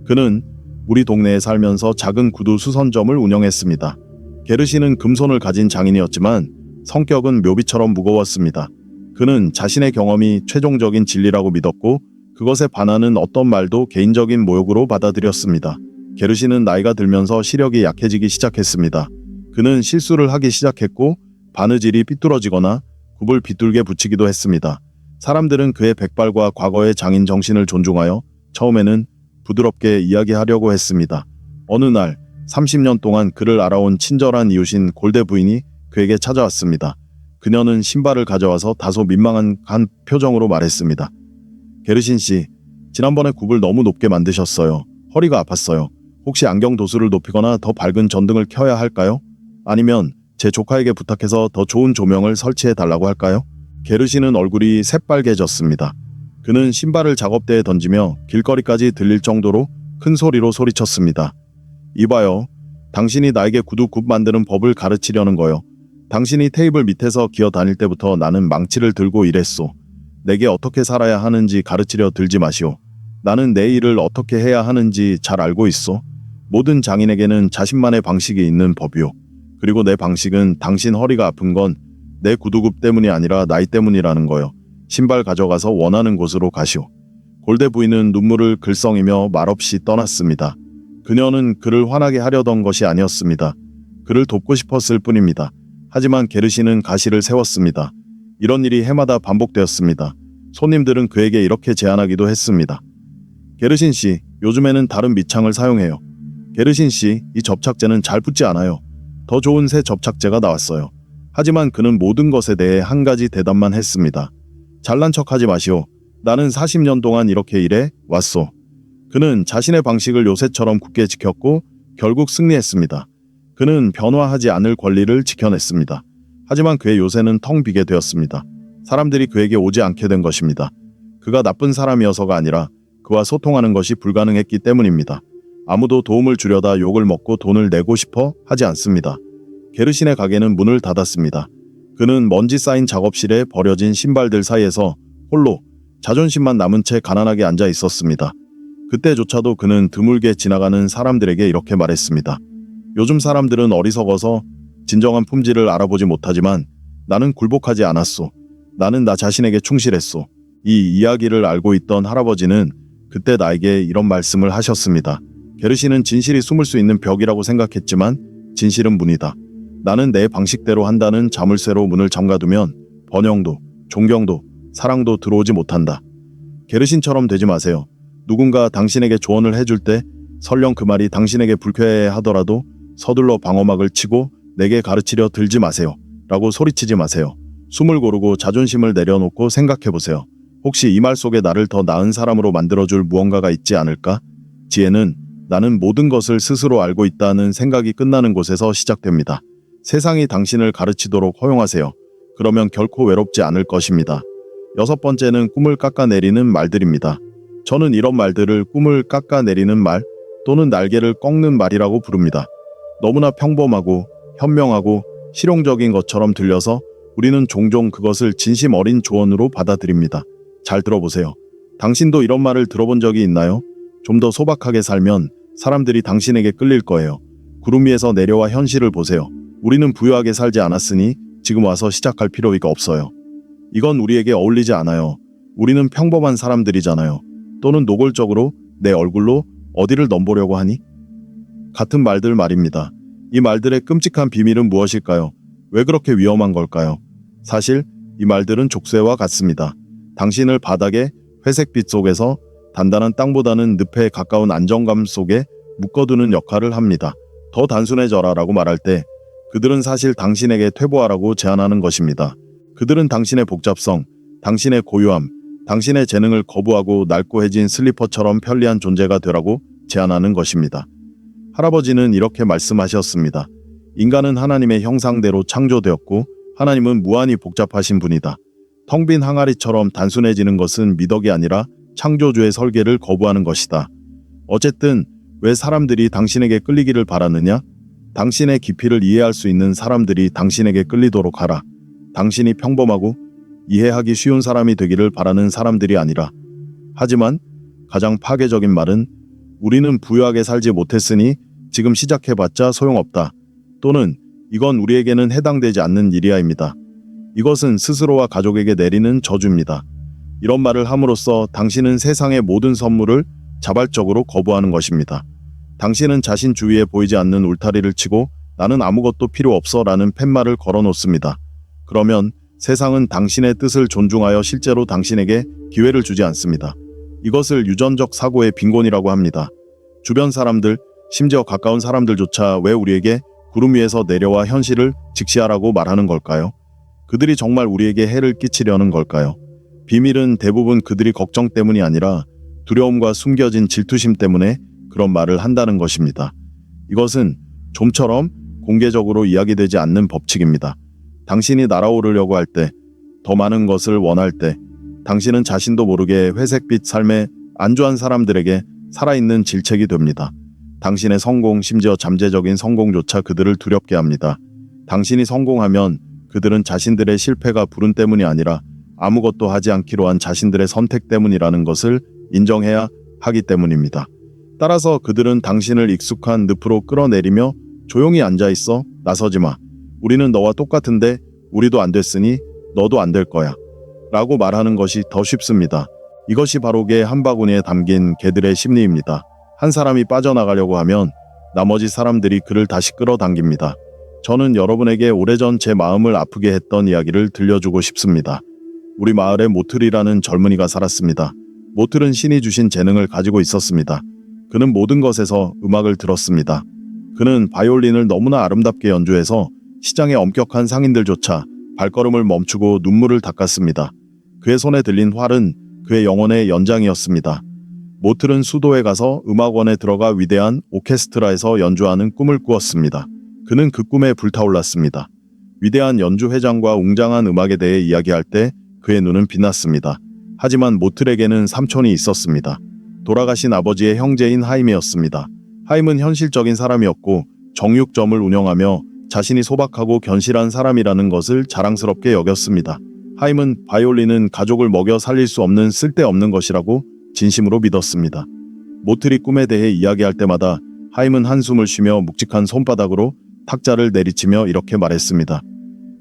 그는 우리 동네에 살면서 작은 구두 수선점을 운영했습니다. 게르신은 금손을 가진 장인이었지만 성격은 묘비처럼 무거웠습니다. 그는 자신의 경험이 최종적인 진리라고 믿었고 그것에 반하는 어떤 말도 개인적인 모욕으로 받아들였습니다. 게르신은 나이가 들면서 시력이 약해지기 시작했습니다. 그는 실수를 하기 시작했고 바느질이 삐뚤어지거나 굽을 비뚤게 붙이기도 했습니다. 사람들은 그의 백발과 과거의 장인 정신을 존중하여 처음에는 부드럽게 이야기하려고 했습니다. 어느 날 30년 동안 그를 알아온 친절한 이웃인 골대 부인이 그에게 찾아왔습니다. 그녀는 신발을 가져와서 다소 민망한 표정으로 말했습니다. 게르신 씨, 지난번에 굽을 너무 높게 만드셨어요. 허리가 아팠어요. 혹시 안경 도수를 높이거나 더 밝은 전등을 켜야 할까요? 아니면 제 조카에게 부탁해서 더 좋은 조명을 설치해 달라고 할까요? 게르신은 얼굴이 새빨개졌습니다. 그는 신발을 작업대에 던지며 길거리까지 들릴 정도로 큰 소리로 소리쳤습니다. 이봐요. 당신이 나에게 구두 굽 만드는 법을 가르치려는 거요. 당신이 테이블 밑에서 기어 다닐 때부터 나는 망치를 들고 일했소. 내게 어떻게 살아야 하는지 가르치려 들지 마시오. 나는 내 일을 어떻게 해야 하는지 잘 알고 있소. 모든 장인에게는 자신만의 방식이 있는 법이오. 그리고 내 방식은 당신 허리가 아픈 건 내 구두굽 때문이 아니라 나이 때문이라는 거요. 신발 가져가서 원하는 곳으로 가시오. 골대 부인은 눈물을 글썽이며 말없이 떠났습니다. 그녀는 그를 화나게 하려던 것이 아니었습니다. 그를 돕고 싶었을 뿐입니다. 하지만 게르신은 가시를 세웠습니다. 이런 일이 해마다 반복되었습니다. 손님들은 그에게 이렇게 제안하기도 했습니다. 게르신 씨, 요즘에는 다른 밑창을 사용해요. 게르신 씨, 이 접착제는 잘 붙지 않아요. 더 좋은 새 접착제가 나왔어요. 하지만 그는 모든 것에 대해 한 가지 대답만 했습니다. 잘난 척하지 마시오. 나는 40년 동안 이렇게 일해 왔소. 그는 자신의 방식을 요새처럼 굳게 지켰고 결국 승리했습니다. 그는 변화하지 않을 권리를 지켜냈습니다. 하지만 그의 요새는 텅 비게 되었습니다. 사람들이 그에게 오지 않게 된 것입니다. 그가 나쁜 사람이어서가 아니라 그와 소통하는 것이 불가능했기 때문입니다. 아무도 도움을 주려다 욕을 먹고 돈을 내고 싶어 하지 않습니다. 게르신의 가게는 문을 닫았습니다. 그는 먼지 쌓인 작업실에 버려진 신발들 사이에서 홀로 자존심만 남은 채 가난하게 앉아 있었습니다. 그때조차도 그는 드물게 지나가는 사람들에게 이렇게 말했습니다. 요즘 사람들은 어리석어서 진정한 품질을 알아보지 못하지만 나는 굴복하지 않았소. 나는 나 자신에게 충실했소. 이 이야기를 알고 있던 할아버지는 그때 나에게 이런 말씀을 하셨습니다. 게르신은 진실이 숨을 수 있는 벽이라고 생각했지만 진실은 문이다. 나는 내 방식대로 한다는 자물쇠로 문을 잠가두면 번영도, 존경도, 사랑도 들어오지 못한다. 게르신처럼 되지 마세요. 누군가 당신에게 조언을 해줄 때 설령 그 말이 당신에게 불쾌해 하더라도 서둘러 방어막을 치고 내게 가르치려 들지 마세요. 라고 소리치지 마세요. 숨을 고르고 자존심을 내려놓고 생각해보세요. 혹시 이 말 속에 나를 더 나은 사람으로 만들어줄 무언가가 있지 않을까? 지혜는 나는 모든 것을 스스로 알고 있다는 생각이 끝나는 곳에서 시작됩니다. 세상이 당신을 가르치도록 허용하세요. 그러면 결코 외롭지 않을 것입니다. 6번째는 꿈을 깎아내리는 말들입니다. 저는 이런 말들을 꿈을 깎아내리는 말 또는 날개를 꺾는 말이라고 부릅니다. 너무나 평범하고 현명하고 실용적인 것처럼 들려서 우리는 종종 그것을 진심 어린 조언으로 받아들입니다. 잘 들어보세요. 당신도 이런 말을 들어본 적이 있나요? 좀 더 소박하게 살면 사람들이 당신에게 끌릴 거예요. 구름 위에서 내려와 현실을 보세요. 우리는 부유하게 살지 않았으니 지금 와서 시작할 필요가 없어요. 이건 우리에게 어울리지 않아요. 우리는 평범한 사람들이잖아요. 또는 노골적으로 내 얼굴로 어디를 넘보려고 하니? 같은 말들 말입니다. 이 말들의 끔찍한 비밀은 무엇일까요? 왜 그렇게 위험한 걸까요? 사실 이 말들은 족쇄와 같습니다. 당신을 바닥의 회색빛 속에서 단단한 땅보다는 늪에 가까운 안정감 속에 묶어두는 역할을 합니다. 더 단순해져라 라고 말할 때 그들은 사실 당신에게 퇴보하라고 제안하는 것입니다. 그들은 당신의 복잡성, 당신의 고요함, 당신의 재능을 거부하고 낡고해진 슬리퍼처럼 편리한 존재가 되라고 제안하는 것입니다. 할아버지는 이렇게 말씀하셨습니다. 인간은 하나님의 형상대로 창조되었고 하나님은 무한히 복잡하신 분이다. 텅 빈 항아리처럼 단순해지는 것은 미덕이 아니라 창조주의 설계를 거부하는 것이다. 어쨌든 왜 사람들이 당신에게 끌리기를 바라느냐? 당신의 깊이를 이해할 수 있는 사람들이 당신에게 끌리도록 하라. 당신이 평범하고 이해하기 쉬운 사람이 되기를 바라는 사람들이 아니라. 하지만 가장 파괴적인 말은 우리는 부유하게 살지 못했으니 지금 시작해봤자 소용없다. 또는 이건 우리에게는 해당되지 않는 일이야입니다. 이것은 스스로와 가족에게 내리는 저주입니다. 이런 말을 함으로써 당신은 세상의 모든 선물을 자발적으로 거부하는 것입니다. 당신은 자신 주위에 보이지 않는 울타리를 치고 나는 아무것도 필요 없어 라는 팻말을 걸어놓습니다. 그러면 세상은 당신의 뜻을 존중하여 실제로 당신에게 기회를 주지 않습니다. 이것을 유전적 사고의 빈곤이라고 합니다. 주변 사람들, 심지어 가까운 사람들조차 왜 우리에게 구름 위에서 내려와 현실을 직시하라고 말하는 걸까요? 그들이 정말 우리에게 해를 끼치려는 걸까요? 비밀은 대부분 그들이 걱정 때문이 아니라 두려움과 숨겨진 질투심 때문에 그런 말을 한다는 것입니다. 이것은 좀처럼 공개적으로 이야기되지 않는 법칙입니다. 당신이 날아오르려고 할 때, 더 많은 것을 원할 때, 당신은 자신도 모르게 회색빛 삶에 안주한 사람들에게 살아있는 질책이 됩니다. 당신의 성공, 심지어 잠재적인 성공조차 그들을 두렵게 합니다. 당신이 성공하면 그들은 자신들의 실패가 불운 때문이 아니라 아무것도 하지 않기로 한 자신들의 선택 때문이라는 것을 인정해야 하기 때문입니다. 따라서 그들은 당신을 익숙한 늪으로 끌어내리며 조용히 앉아있어, 나서지 마. 우리는 너와 똑같은데 우리도 안 됐으니 너도 안 될 거야. 라고 말하는 것이 더 쉽습니다. 이것이 바로 개 한 바구니에 담긴 개들의 심리입니다. 한 사람이 빠져나가려고 하면 나머지 사람들이 그를 다시 끌어당깁니다. 저는 여러분에게 오래전 제 마음을 아프게 했던 이야기를 들려주고 싶습니다. 우리 마을에 모틀이라는 젊은이가 살았습니다. 모틀은 신이 주신 재능을 가지고 있었습니다. 그는 모든 것에서 음악을 들었습니다. 그는 바이올린을 너무나 아름답게 연주해서 시장의 엄격한 상인들조차 발걸음을 멈추고 눈물을 닦았습니다. 그의 손에 들린 활은 그의 영혼의 연장이었습니다. 모틀은 수도에 가서 음악원에 들어가 위대한 오케스트라에서 연주하는 꿈을 꾸었습니다. 그는 그 꿈에 불타올랐습니다. 위대한 연주회장과 웅장한 음악에 대해 이야기할 때 그의 눈은 빛났습니다. 하지만 모틀에게는 삼촌이 있었습니다. 돌아가신 아버지의 형제인 하임이었습니다. 하임은 현실적인 사람이었고 정육점을 운영하며 자신이 소박하고 견실한 사람이라는 것을 자랑스럽게 여겼습니다. 하임은 바이올린은 가족을 먹여 살릴 수 없는 쓸데없는 것이라고 진심으로 믿었습니다. 모틀이 꿈에 대해 이야기할 때마다 하임은 한숨을 쉬며 묵직한 손바닥으로 탁자를 내리치며 이렇게 말했습니다.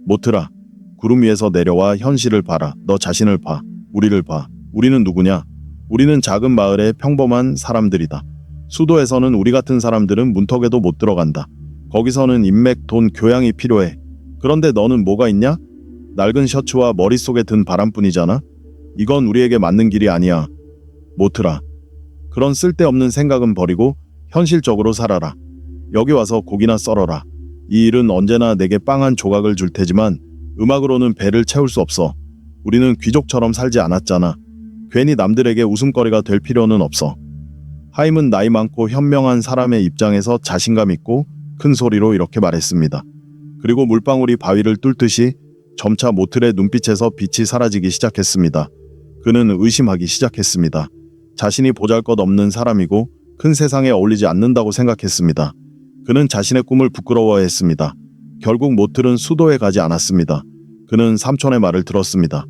모틀아, 구름 위에서 내려와 현실을 봐라. 너 자신을 봐. 우리를 봐. 우리는 누구냐? 우리는 작은 마을의 평범한 사람들이다. 수도에서는 우리 같은 사람들은 문턱에도 못 들어간다. 거기서는 인맥, 돈, 교양이 필요해. 그런데 너는 뭐가 있냐? 낡은 셔츠와 머릿속에 든 바람뿐이잖아? 이건 우리에게 맞는 길이 아니야. 모틀아, 그런 쓸데없는 생각은 버리고 현실적으로 살아라. 여기 와서 고기나 썰어라. 이 일은 언제나 내게 빵 한 조각을 줄 테지만 음악으로는 배를 채울 수 없어. 우리는 귀족처럼 살지 않았잖아. 괜히 남들에게 웃음거리가 될 필요는 없어. 하임은 나이 많고 현명한 사람의 입장에서 자신감 있고 큰 소리로 이렇게 말했습니다. 그리고 물방울이 바위를 뚫듯이 점차 모틀의 눈빛에서 빛이 사라지기 시작했습니다. 그는 의심하기 시작했습니다. 자신이 보잘것없는 사람이고 큰 세상에 어울리지 않는다고 생각했습니다. 그는 자신의 꿈을 부끄러워했습니다. 결국 모틀은 수도에 가지 않았습니다. 그는 삼촌의 말을 들었습니다.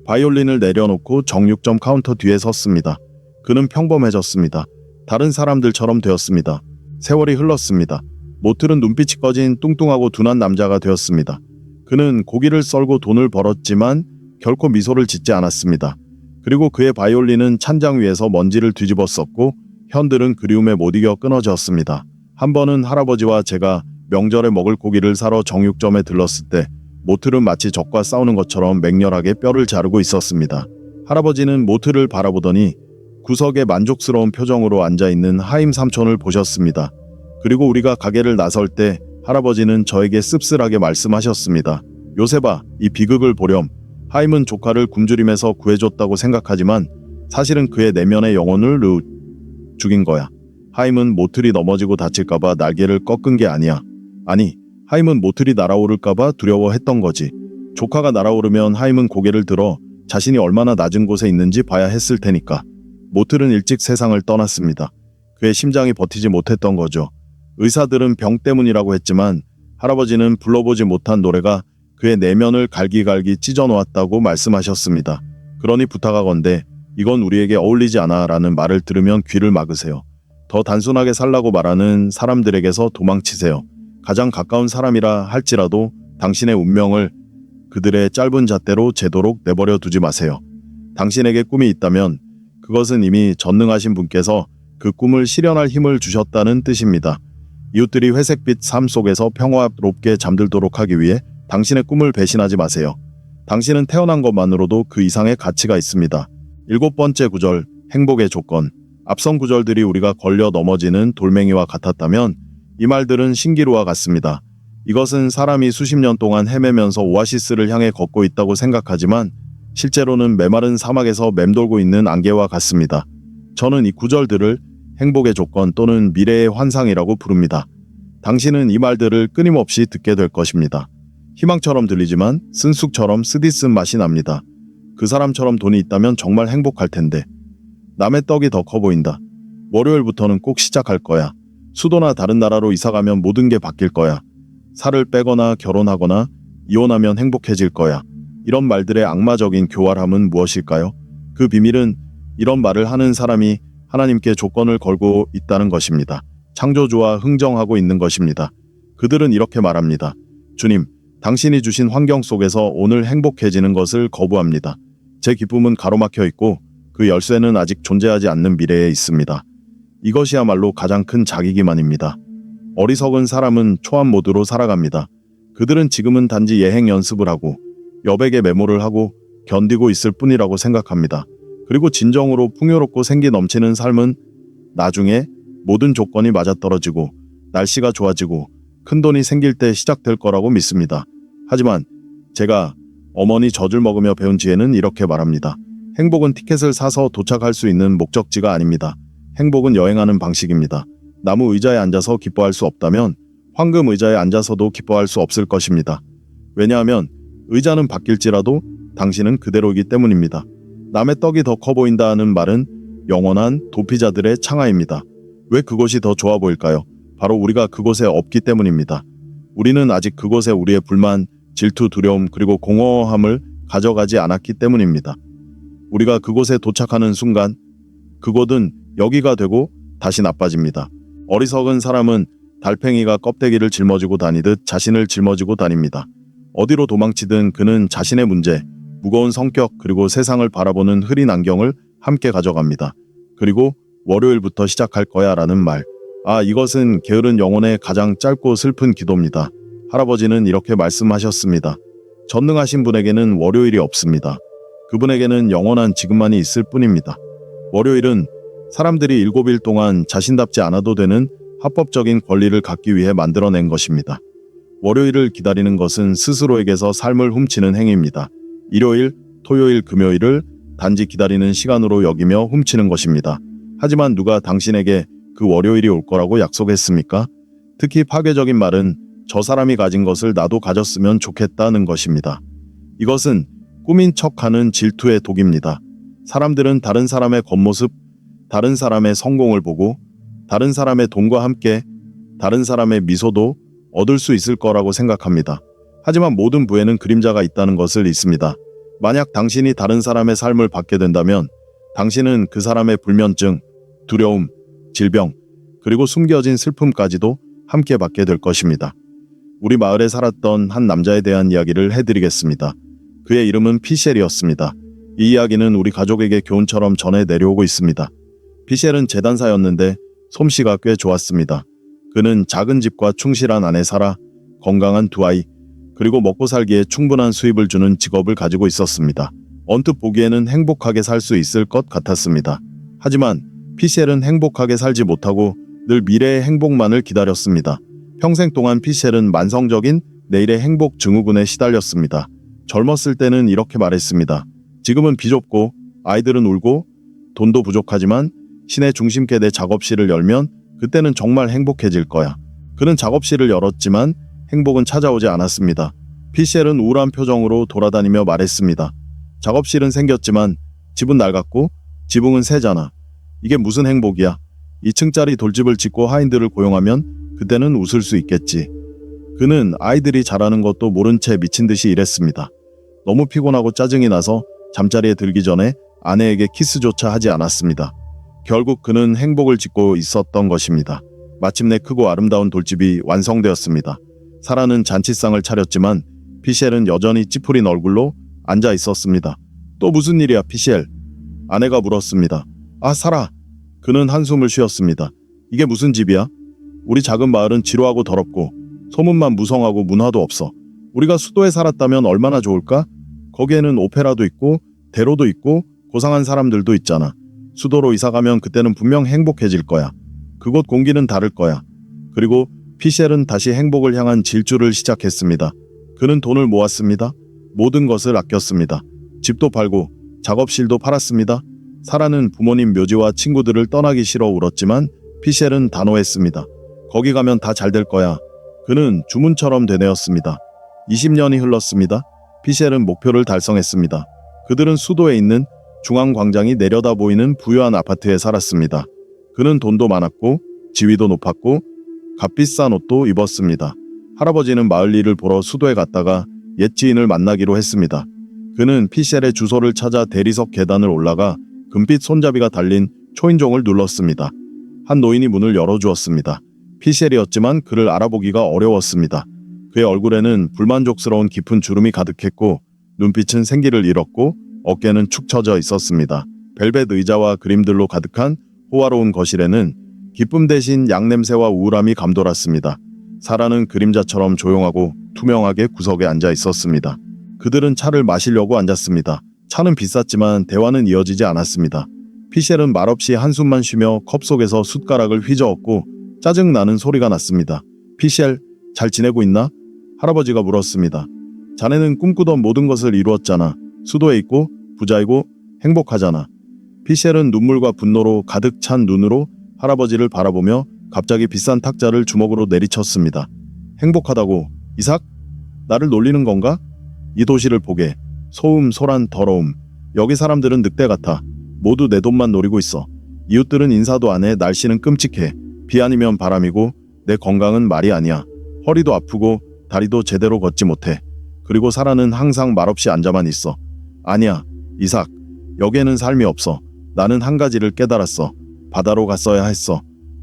바이올린을 내려놓고 정육점 카운터 뒤에 섰습니다. 그는 평범해졌습니다. 다른 사람들처럼 되었습니다. 세월이 흘렀습니다. 모틀은 눈빛이 꺼진 뚱뚱하고 둔한 남자가 되었습니다. 그는 고기를 썰고 돈을 벌었지만 결코 미소를 짓지 않았습니다. 그리고 그의 바이올린은 찬장 위에서 먼지를 뒤집어 썼고 현들은 그리움에 못 이겨 끊어졌습니다. 한 번은 할아버지와 제가 명절에 먹을 고기를 사러 정육점에 들렀을 때 모틀은 마치 적과 싸우는 것처럼 맹렬하게 뼈를 자르고 있었습니다. 할아버지는 모틀을 바라보더니 구석에 만족스러운 표정으로 앉아있는 하임 삼촌을 보셨습니다. 그리고 우리가 가게를 나설 때 할아버지는 저에게 씁쓸하게 말씀하셨습니다. 요셉아, 이 비극을 보렴. 하임은 조카를 굶주림에서 구해줬다고 생각하지만 사실은 그의 내면의 영혼을 죽인 거야. 하임은 모틀이 넘어지고 다칠까봐 날개를 꺾은 게 아니야. 아니, 하임은 모틀이 날아오를까봐 두려워했던 거지. 조카가 날아오르면 하임은 고개를 들어 자신이 얼마나 낮은 곳에 있는지 봐야 했을 테니까. 모틀은 일찍 세상을 떠났습니다. 그의 심장이 버티지 못했던 거죠. 의사들은 병 때문이라고 했지만 할아버지는 불러보지 못한 노래가 그의 내면을 갈기갈기 찢어놓았다고 말씀하셨습니다. 그러니 부탁하건대 이건 우리에게 어울리지 않아 라는 말을 들으면 귀를 막으세요. 더 단순하게 살라고 말하는 사람들에게서 도망치세요. 가장 가까운 사람이라 할지라도 당신의 운명을 그들의 짧은 잣대로 제도록 내버려 두지 마세요. 당신에게 꿈이 있다면 그것은 이미 전능하신 분께서 그 꿈을 실현할 힘을 주셨다는 뜻입니다. 이웃들이 회색빛 삶 속에서 평화롭게 잠들도록 하기 위해 당신의 꿈을 배신하지 마세요. 당신은 태어난 것만으로도 그 이상의 가치가 있습니다. 7번째 구절, 행복의 조건. 앞선 구절들이 우리가 걸려 넘어지는 돌멩이와 같았다면 이 말들은 신기루와 같습니다. 이것은 사람이 수십 년 동안 헤매면서 오아시스를 향해 걷고 있다고 생각하지만 실제로는 메마른 사막에서 맴돌고 있는 안개와 같습니다. 저는 이 구절들을 행복의 조건 또는 미래의 환상이라고 부릅니다. 당신은 이 말들을 끊임없이 듣게 될 것입니다. 희망처럼 들리지만 쓴쑥처럼 쓰디쓴 맛이 납니다. 그 사람처럼 돈이 있다면 정말 행복할 텐데. 남의 떡이 더 커 보인다. 월요일부터는 꼭 시작할 거야. 수도나 다른 나라로 이사가면 모든 게 바뀔 거야. 살을 빼거나 결혼하거나 이혼하면 행복해질 거야. 이런 말들의 악마적인 교활함은 무엇일까요? 그 비밀은 이런 말을 하는 사람이 하나님께 조건을 걸고 있다는 것입니다. 창조주와 흥정하고 있는 것입니다. 그들은 이렇게 말합니다. 주님, 당신이 주신 환경 속에서 오늘 행복해지는 것을 거부합니다. 제 기쁨은 가로막혀 있고 그 열쇠는 아직 존재하지 않는 미래에 있습니다. 이것이야말로 가장 큰 자기 기만입니다. 어리석은 사람은 초안 모드로 살아갑니다. 그들은 지금은 단지 예행 연습을 하고 여백의 메모를 하고 견디고 있을 뿐이라고 생각합니다. 그리고 진정으로 풍요롭고 생기 넘치는 삶은 나중에 모든 조건이 맞아떨어지고 날씨가 좋아지고 큰돈이 생길 때 시작될 거라고 믿습니다. 하지만 제가 어머니 젖을 먹으며 배운 지혜는 이렇게 말합니다. 행복은 티켓을 사서 도착할 수 있는 목적지가 아닙니다. 행복은 여행하는 방식입니다. 나무 의자에 앉아서 기뻐할 수 없다면 황금 의자에 앉아서도 기뻐할 수 없을 것입니다. 왜냐하면 의자는 바뀔지라도 당신은 그대로이기 때문입니다. 남의 떡이 더 커 보인다 하는 말은 영원한 도피자들의 창하입니다. 왜 그곳이 더 좋아 보일까요? 바로 우리가 그곳에 없기 때문입니다. 우리는 아직 그곳에 우리의 불만, 질투, 두려움 그리고 공허함을 가져가지 않았기 때문입니다. 우리가 그곳에 도착하는 순간 그곳은 여기가 되고 다시 나빠집니다. 어리석은 사람은 달팽이가 껍데기를 짊어지고 다니듯 자신을 짊어지고 다닙니다. 어디로 도망치든 그는 자신의 문제, 무거운 성격 그리고 세상을 바라보는 흐린 안경을 함께 가져갑니다. 그리고 월요일부터 시작할 거야 라는 말. 이것은 게으른 영혼의 가장 짧고 슬픈 기도입니다. 할아버지는 이렇게 말씀하셨습니다. 전능하신 분에게는 월요일이 없습니다. 그분에게는 영원한 지금만이 있을 뿐입니다. 월요일은 사람들이 7일 동안 자신답지 않아도 되는 합법적인 권리를 갖기 위해 만들어낸 것입니다. 월요일을 기다리는 것은 스스로에게서 삶을 훔치는 행위입니다. 일요일, 토요일, 금요일을 단지 기다리는 시간으로 여기며 훔치는 것입니다. 하지만 누가 당신에게 그 월요일이 올 거라고 약속했습니까? 특히 파괴적인 말은 저 사람이 가진 것을 나도 가졌으면 좋겠다는 것입니다. 이것은 꾸민 척하는 질투의 독입니다. 사람들은 다른 사람의 겉모습, 다른 사람의 성공을 보고 다른 사람의 돈과 함께 다른 사람의 미소도 얻을 수 있을 거라고 생각합니다. 하지만 모든 부에는 그림자가 있다는 것을 잊습니다. 만약 당신이 다른 사람의 삶을 받게 된다면 당신은 그 사람의 불면증, 두려움, 질병, 그리고 숨겨진 슬픔까지도 함께 받게 될 것입니다. 우리 마을에 살았던 한 남자에 대한 이야기를 해드리겠습니다. 그의 이름은 피셸이었습니다. 이 이야기는 우리 가족에게 교훈처럼 전해 내려오고 있습니다. 피셸은 재단사였는데 솜씨가 꽤 좋았습니다. 그는 작은 집과 충실한 아내 사라, 건강한 두 아이, 그리고 먹고 살기에 충분한 수입을 주는 직업을 가지고 있었습니다. 언뜻 보기에는 행복하게 살 수 있을 것 같았습니다. 하지만 피셸은 행복하게 살지 못하고 늘 미래의 행복만을 기다렸습니다. 평생 동안 피셸은 만성적인 내일의 행복 증후군에 시달렸습니다. 젊었을 때는 이렇게 말했습니다. 지금은 비좁고 아이들은 울고 돈도 부족하지만 시내 중심계 내 작업실을 열면 그때는 정말 행복해질 거야. 그는 작업실을 열었지만 행복은 찾아오지 않았습니다. 피셸은 우울한 표정으로 돌아다니며 말했습니다. 작업실은 생겼지만 집은 낡았고 지붕은 새잖아. 이게 무슨 행복이야. 2층짜리 돌집을 짓고 하인들을 고용하면 그때는 웃을 수 있겠지. 그는 아이들이 자라는 것도 모른 채 미친 듯이 일했습니다. 너무 피곤하고 짜증이 나서 잠자리에 들기 전에 아내에게 키스조차 하지 않았습니다. 결국 그는 행복을 짓고 있었던 것입니다. 마침내 크고 아름다운 돌집이 완성되었습니다. 사라는 잔치상을 차렸지만 피셸은 여전히 찌푸린 얼굴로 앉아 있었습니다. 또 무슨 일이야, 피셸? 아내가 물었습니다. 사라. 그는 한숨을 쉬었습니다. 이게 무슨 집이야? 우리 작은 마을은 지루하고 더럽고 소문만 무성하고 문화도 없어. 우리가 수도에 살았다면 얼마나 좋을까? 거기에는 오페라도 있고 대로도 있고 고상한 사람들도 있잖아. 수도로 이사가면 그때는 분명 행복해질 거야. 그곳 공기는 다를 거야. 그리고 피셸은 다시 행복을 향한 질주를 시작했습니다. 그는 돈을 모았습니다. 모든 것을 아꼈습니다. 집도 팔고 작업실도 팔았습니다. 사라는 부모님 묘지와 친구들을 떠나기 싫어 울었지만 피셸은 단호했습니다. 거기 가면 다 잘 될 거야. 그는 주문처럼 되뇌었습니다. 20년이 흘렀습니다. 피셸은 목표를 달성했습니다. 그들은 수도에 있는 중앙광장이 내려다 보이는 부유한 아파트에 살았습니다. 그는 돈도 많았고 지위도 높았고 값비싼 옷도 입었습니다. 할아버지는 마을 일을 보러 수도에 갔다가 옛 지인을 만나기로 했습니다. 그는 피셸의 주소를 찾아 대리석 계단을 올라가 금빛 손잡이가 달린 초인종을 눌렀습니다. 한 노인이 문을 열어주었습니다. 피셸이었지만 그를 알아보기가 어려웠습니다. 그의 얼굴에는 불만족스러운 깊은 주름이 가득했고 눈빛은 생기를 잃었고 어깨는 축 처져 있었습니다. 벨벳 의자와 그림들로 가득한 호화로운 거실에는 기쁨 대신 양냄새와 우울함이 감돌았습니다. 사라는 그림자처럼 조용하고 투명하게 구석에 앉아 있었습니다. 그들은 차를 마시려고 앉았습니다. 차는 비쌌지만 대화는 이어지지 않았습니다. 피셸은 말없이 한숨만 쉬며 컵 속에서 숟가락을 휘저었고 짜증나는 소리가 났습니다. 피셸, 잘 지내고 있나? 할아버지가 물었습니다. 자네는 꿈꾸던 모든 것을 이루었잖아. 수도에 있고 부자이고 행복하잖아. 피셸은 눈물과 분노로 가득 찬 눈으로 할아버지를 바라보며 갑자기 비싼 탁자를 주먹으로 내리쳤습니다. 행복하다고? 이삭? 나를 놀리는 건가? 이 도시를 보게. 소음, 소란, 더러움. 여기 사람들은 늑대 같아. 모두 내 돈만 노리고 있어. 이웃들은 인사도 안 해. 날씨는 끔찍해. 비 아니면 바람이고 내 건강은 말이 아니야. 허리도 아프고 다리도 제대로 걷지 못해. 그리고 사라는 항상 말없이 앉아만 있어. 아니야, 이삭. 여기에는 삶이 없어. 나는 한 가지를 깨달았어. 바다로 갔어야 했어.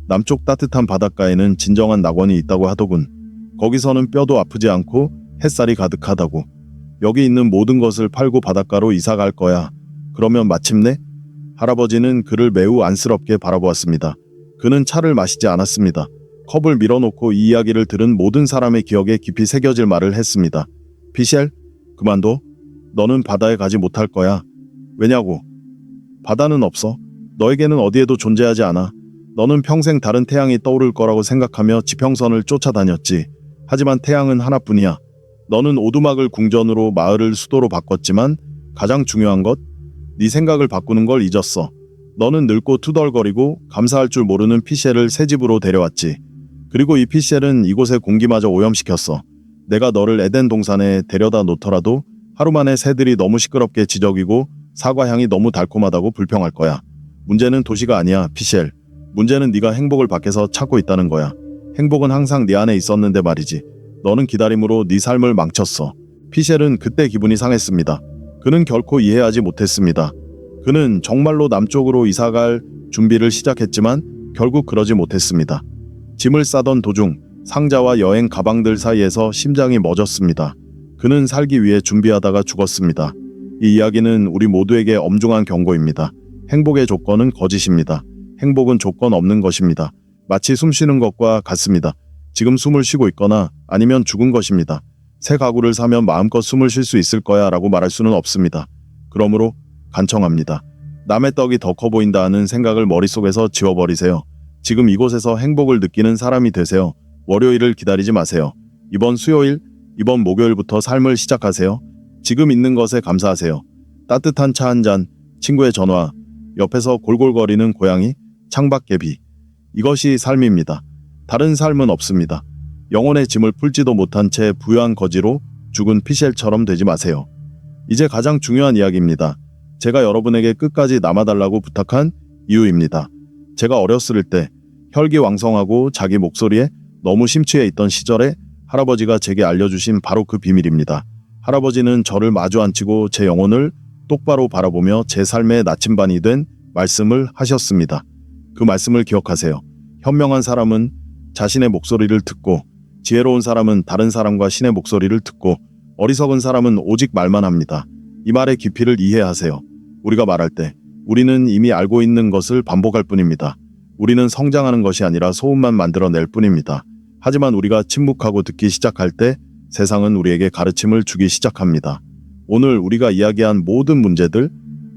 남쪽 따뜻한 바닷가에는 진정한 낙원이 있다고 하더군. 거기서는 뼈도 아프지 않고 햇살이 가득하다고. 여기 있는 모든 것을 팔고 바닷가로 이사 갈 거야. 그러면 마침내? 할아버지는 그를 매우 안쓰럽게 바라보았습니다. 그는 차를 마시지 않았습니다. 컵을 밀어놓고 이 이야기를 들은 모든 사람의 기억에 깊이 새겨질 말을 했습니다. 피셸, 그만둬. 너는 바다에 가지 못할 거야. 왜냐고? 바다는 없어. 너에게는 어디에도 존재하지 않아. 너는 평생 다른 태양이 떠오를 거라고 생각하며 지평선을 쫓아다녔지. 하지만 태양은 하나뿐이야. 너는 오두막을 궁전으로 마을을 수도로 바꿨지만 가장 중요한 것, 네 생각을 바꾸는 걸 잊었어. 너는 늙고 투덜거리고 감사할 줄 모르는 피셸을 새 집으로 데려왔지. 그리고 이 피셸은 이곳의 공기마저 오염시켰어. 내가 너를 에덴 동산에 데려다 놓더라도 하루 만에 새들이 너무 시끄럽게 지저귀고 사과향이 너무 달콤하다고 불평할 거야. 문제는 도시가 아니야, 피셸. 문제는 네가 행복을 밖에서 찾고 있다는 거야. 행복은 항상 네 안에 있었는데 말이지. 너는 기다림으로 네 삶을 망쳤어. 피셸은 그때 기분이 상했습니다. 그는 결코 이해하지 못했습니다. 그는 정말로 남쪽으로 이사갈 준비를 시작했지만 결국 그러지 못했습니다. 짐을 싸던 도중 상자와 여행 가방들 사이에서 심장이 멎었습니다. 그는 살기 위해 준비하다가 죽었습니다. 이 이야기는 우리 모두에게 엄중한 경고입니다. 행복의 조건은 거짓입니다. 행복은 조건 없는 것입니다. 마치 숨 쉬는 것과 같습니다. 지금 숨을 쉬고 있거나 아니면 죽은 것입니다. 새 가구를 사면 마음껏 숨을 쉴 수 있을 거야 라고 말할 수는 없습니다. 그러므로 간청합니다. 남의 떡이 더 커 보인다 하는 생각을 머릿속에서 지워버리세요. 지금 이곳에서 행복을 느끼는 사람이 되세요. 월요일을 기다리지 마세요. 이번 수요일, 이번 목요일부터 삶을 시작하세요. 지금 있는 것에 감사하세요. 따뜻한 차 한 잔, 친구의 전화, 옆에서 골골거리는 고양이, 창밖의 비. 이것이 삶입니다. 다른 삶은 없습니다. 영혼의 짐을 풀지도 못한 채 부유한 거지로 죽은 피셸처럼 되지 마세요. 이제 가장 중요한 이야기입니다. 제가 여러분에게 끝까지 남아달라고 부탁한 이유입니다. 제가 어렸을 때 혈기왕성하고 자기 목소리에 너무 심취해 있던 시절에 할아버지가 제게 알려주신 바로 그 비밀입니다. 할아버지는 저를 마주 앉히고 제 영혼을 똑바로 바라보며 제 삶의 나침반이 된 말씀을 하셨습니다. 그 말씀을 기억하세요. 현명한 사람은 자신의 목소리를 듣고, 지혜로운 사람은 다른 사람과 신의 목소리를 듣고, 어리석은 사람은 오직 말만 합니다. 이 말의 깊이를 이해하세요. 우리가 말할 때 우리는 이미 알고 있는 것을 반복할 뿐입니다. 우리는 성장하는 것이 아니라 소음만 만들어낼 뿐입니다. 하지만 우리가 침묵하고 듣기 시작할 때 세상은 우리에게 가르침을 주기 시작합니다. 오늘 우리가 이야기한 모든 문제들,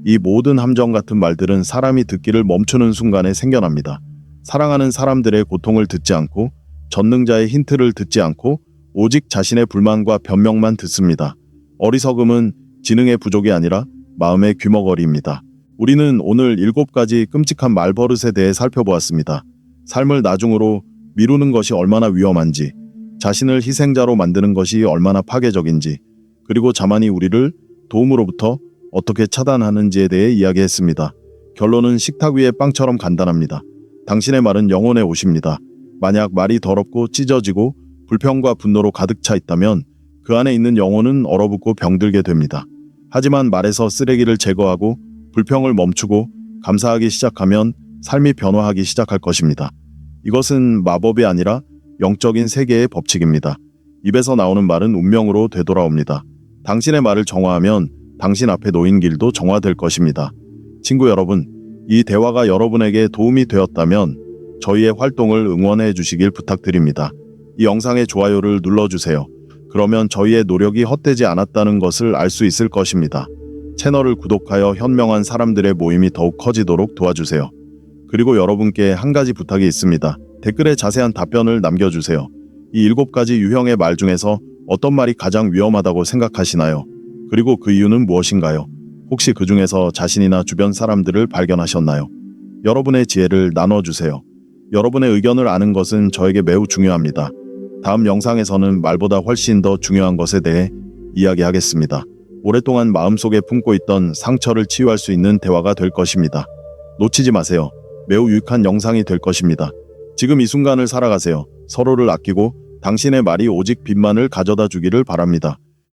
이 모든 함정 같은 말들은 사람이 듣기를 멈추는 순간에 생겨납니다. 사랑하는 사람들의 고통을 듣지 않고, 전능자의 힌트를 듣지 않고 오직 자신의 불만과 변명만 듣습니다. 어리석음은 지능의 부족이 아니라 마음의 귀머거리입니다. 우리는 오늘 7가지 끔찍한 말버릇에 대해 살펴보았습니다. 삶을 나중으로 미루는 것이 얼마나 위험한지, 자신을 희생자로 만드는 것이 얼마나 파괴적인지, 그리고 자만이 우리를 도움으로부터 어떻게 차단하는지에 대해 이야기했습니다. 결론은 식탁 위의 빵처럼 간단합니다. 당신의 말은 영혼의 옷입니다. 만약 말이 더럽고 찢어지고 불평과 분노로 가득 차 있다면 그 안에 있는 영혼은 얼어붙고 병들게 됩니다. 하지만 말에서 쓰레기를 제거하고 불평을 멈추고 감사하기 시작하면 삶이 변화하기 시작할 것입니다. 이것은 마법이 아니라 영적인 세계의 법칙입니다. 입에서 나오는 말은 운명으로 되돌아옵니다. 당신의 말을 정화하면 당신 앞에 놓인 길도 정화될 것입니다. 친구 여러분, 이 대화가 여러분에게 도움이 되었다면 저희의 활동을 응원해 주시길 부탁드립니다. 이 영상의 좋아요를 눌러주세요. 그러면 저희의 노력이 헛되지 않았다는 것을 알 수 있을 것입니다. 채널을 구독하여 현명한 사람들의 모임이 더욱 커지도록 도와주세요. 그리고 여러분께 한 가지 부탁이 있습니다. 댓글에 자세한 답변을 남겨주세요. 이 7가지 유형의 말 중에서 어떤 말이 가장 위험하다고 생각하시나요? 그리고 그 이유는 무엇인가요? 혹시 그 중에서 자신이나 주변 사람들을 발견하셨나요? 여러분의 지혜를 나눠주세요. 여러분의 의견을 아는 것은 저에게 매우 중요합니다. 다음 영상에서는 말보다 훨씬 더 중요한 것에 대해 이야기하겠습니다. 오랫동안 마음속에 품고 있던 상처를 치유할 수 있는 대화가 될 것입니다. 놓치지 마세요. 매우 유익한 영상이 될 것입니다. 지금 이 순간을 살아가세요. 서로를 아끼고 당신의 말이 오직 빛만을 가져다 주기를 바랍니다.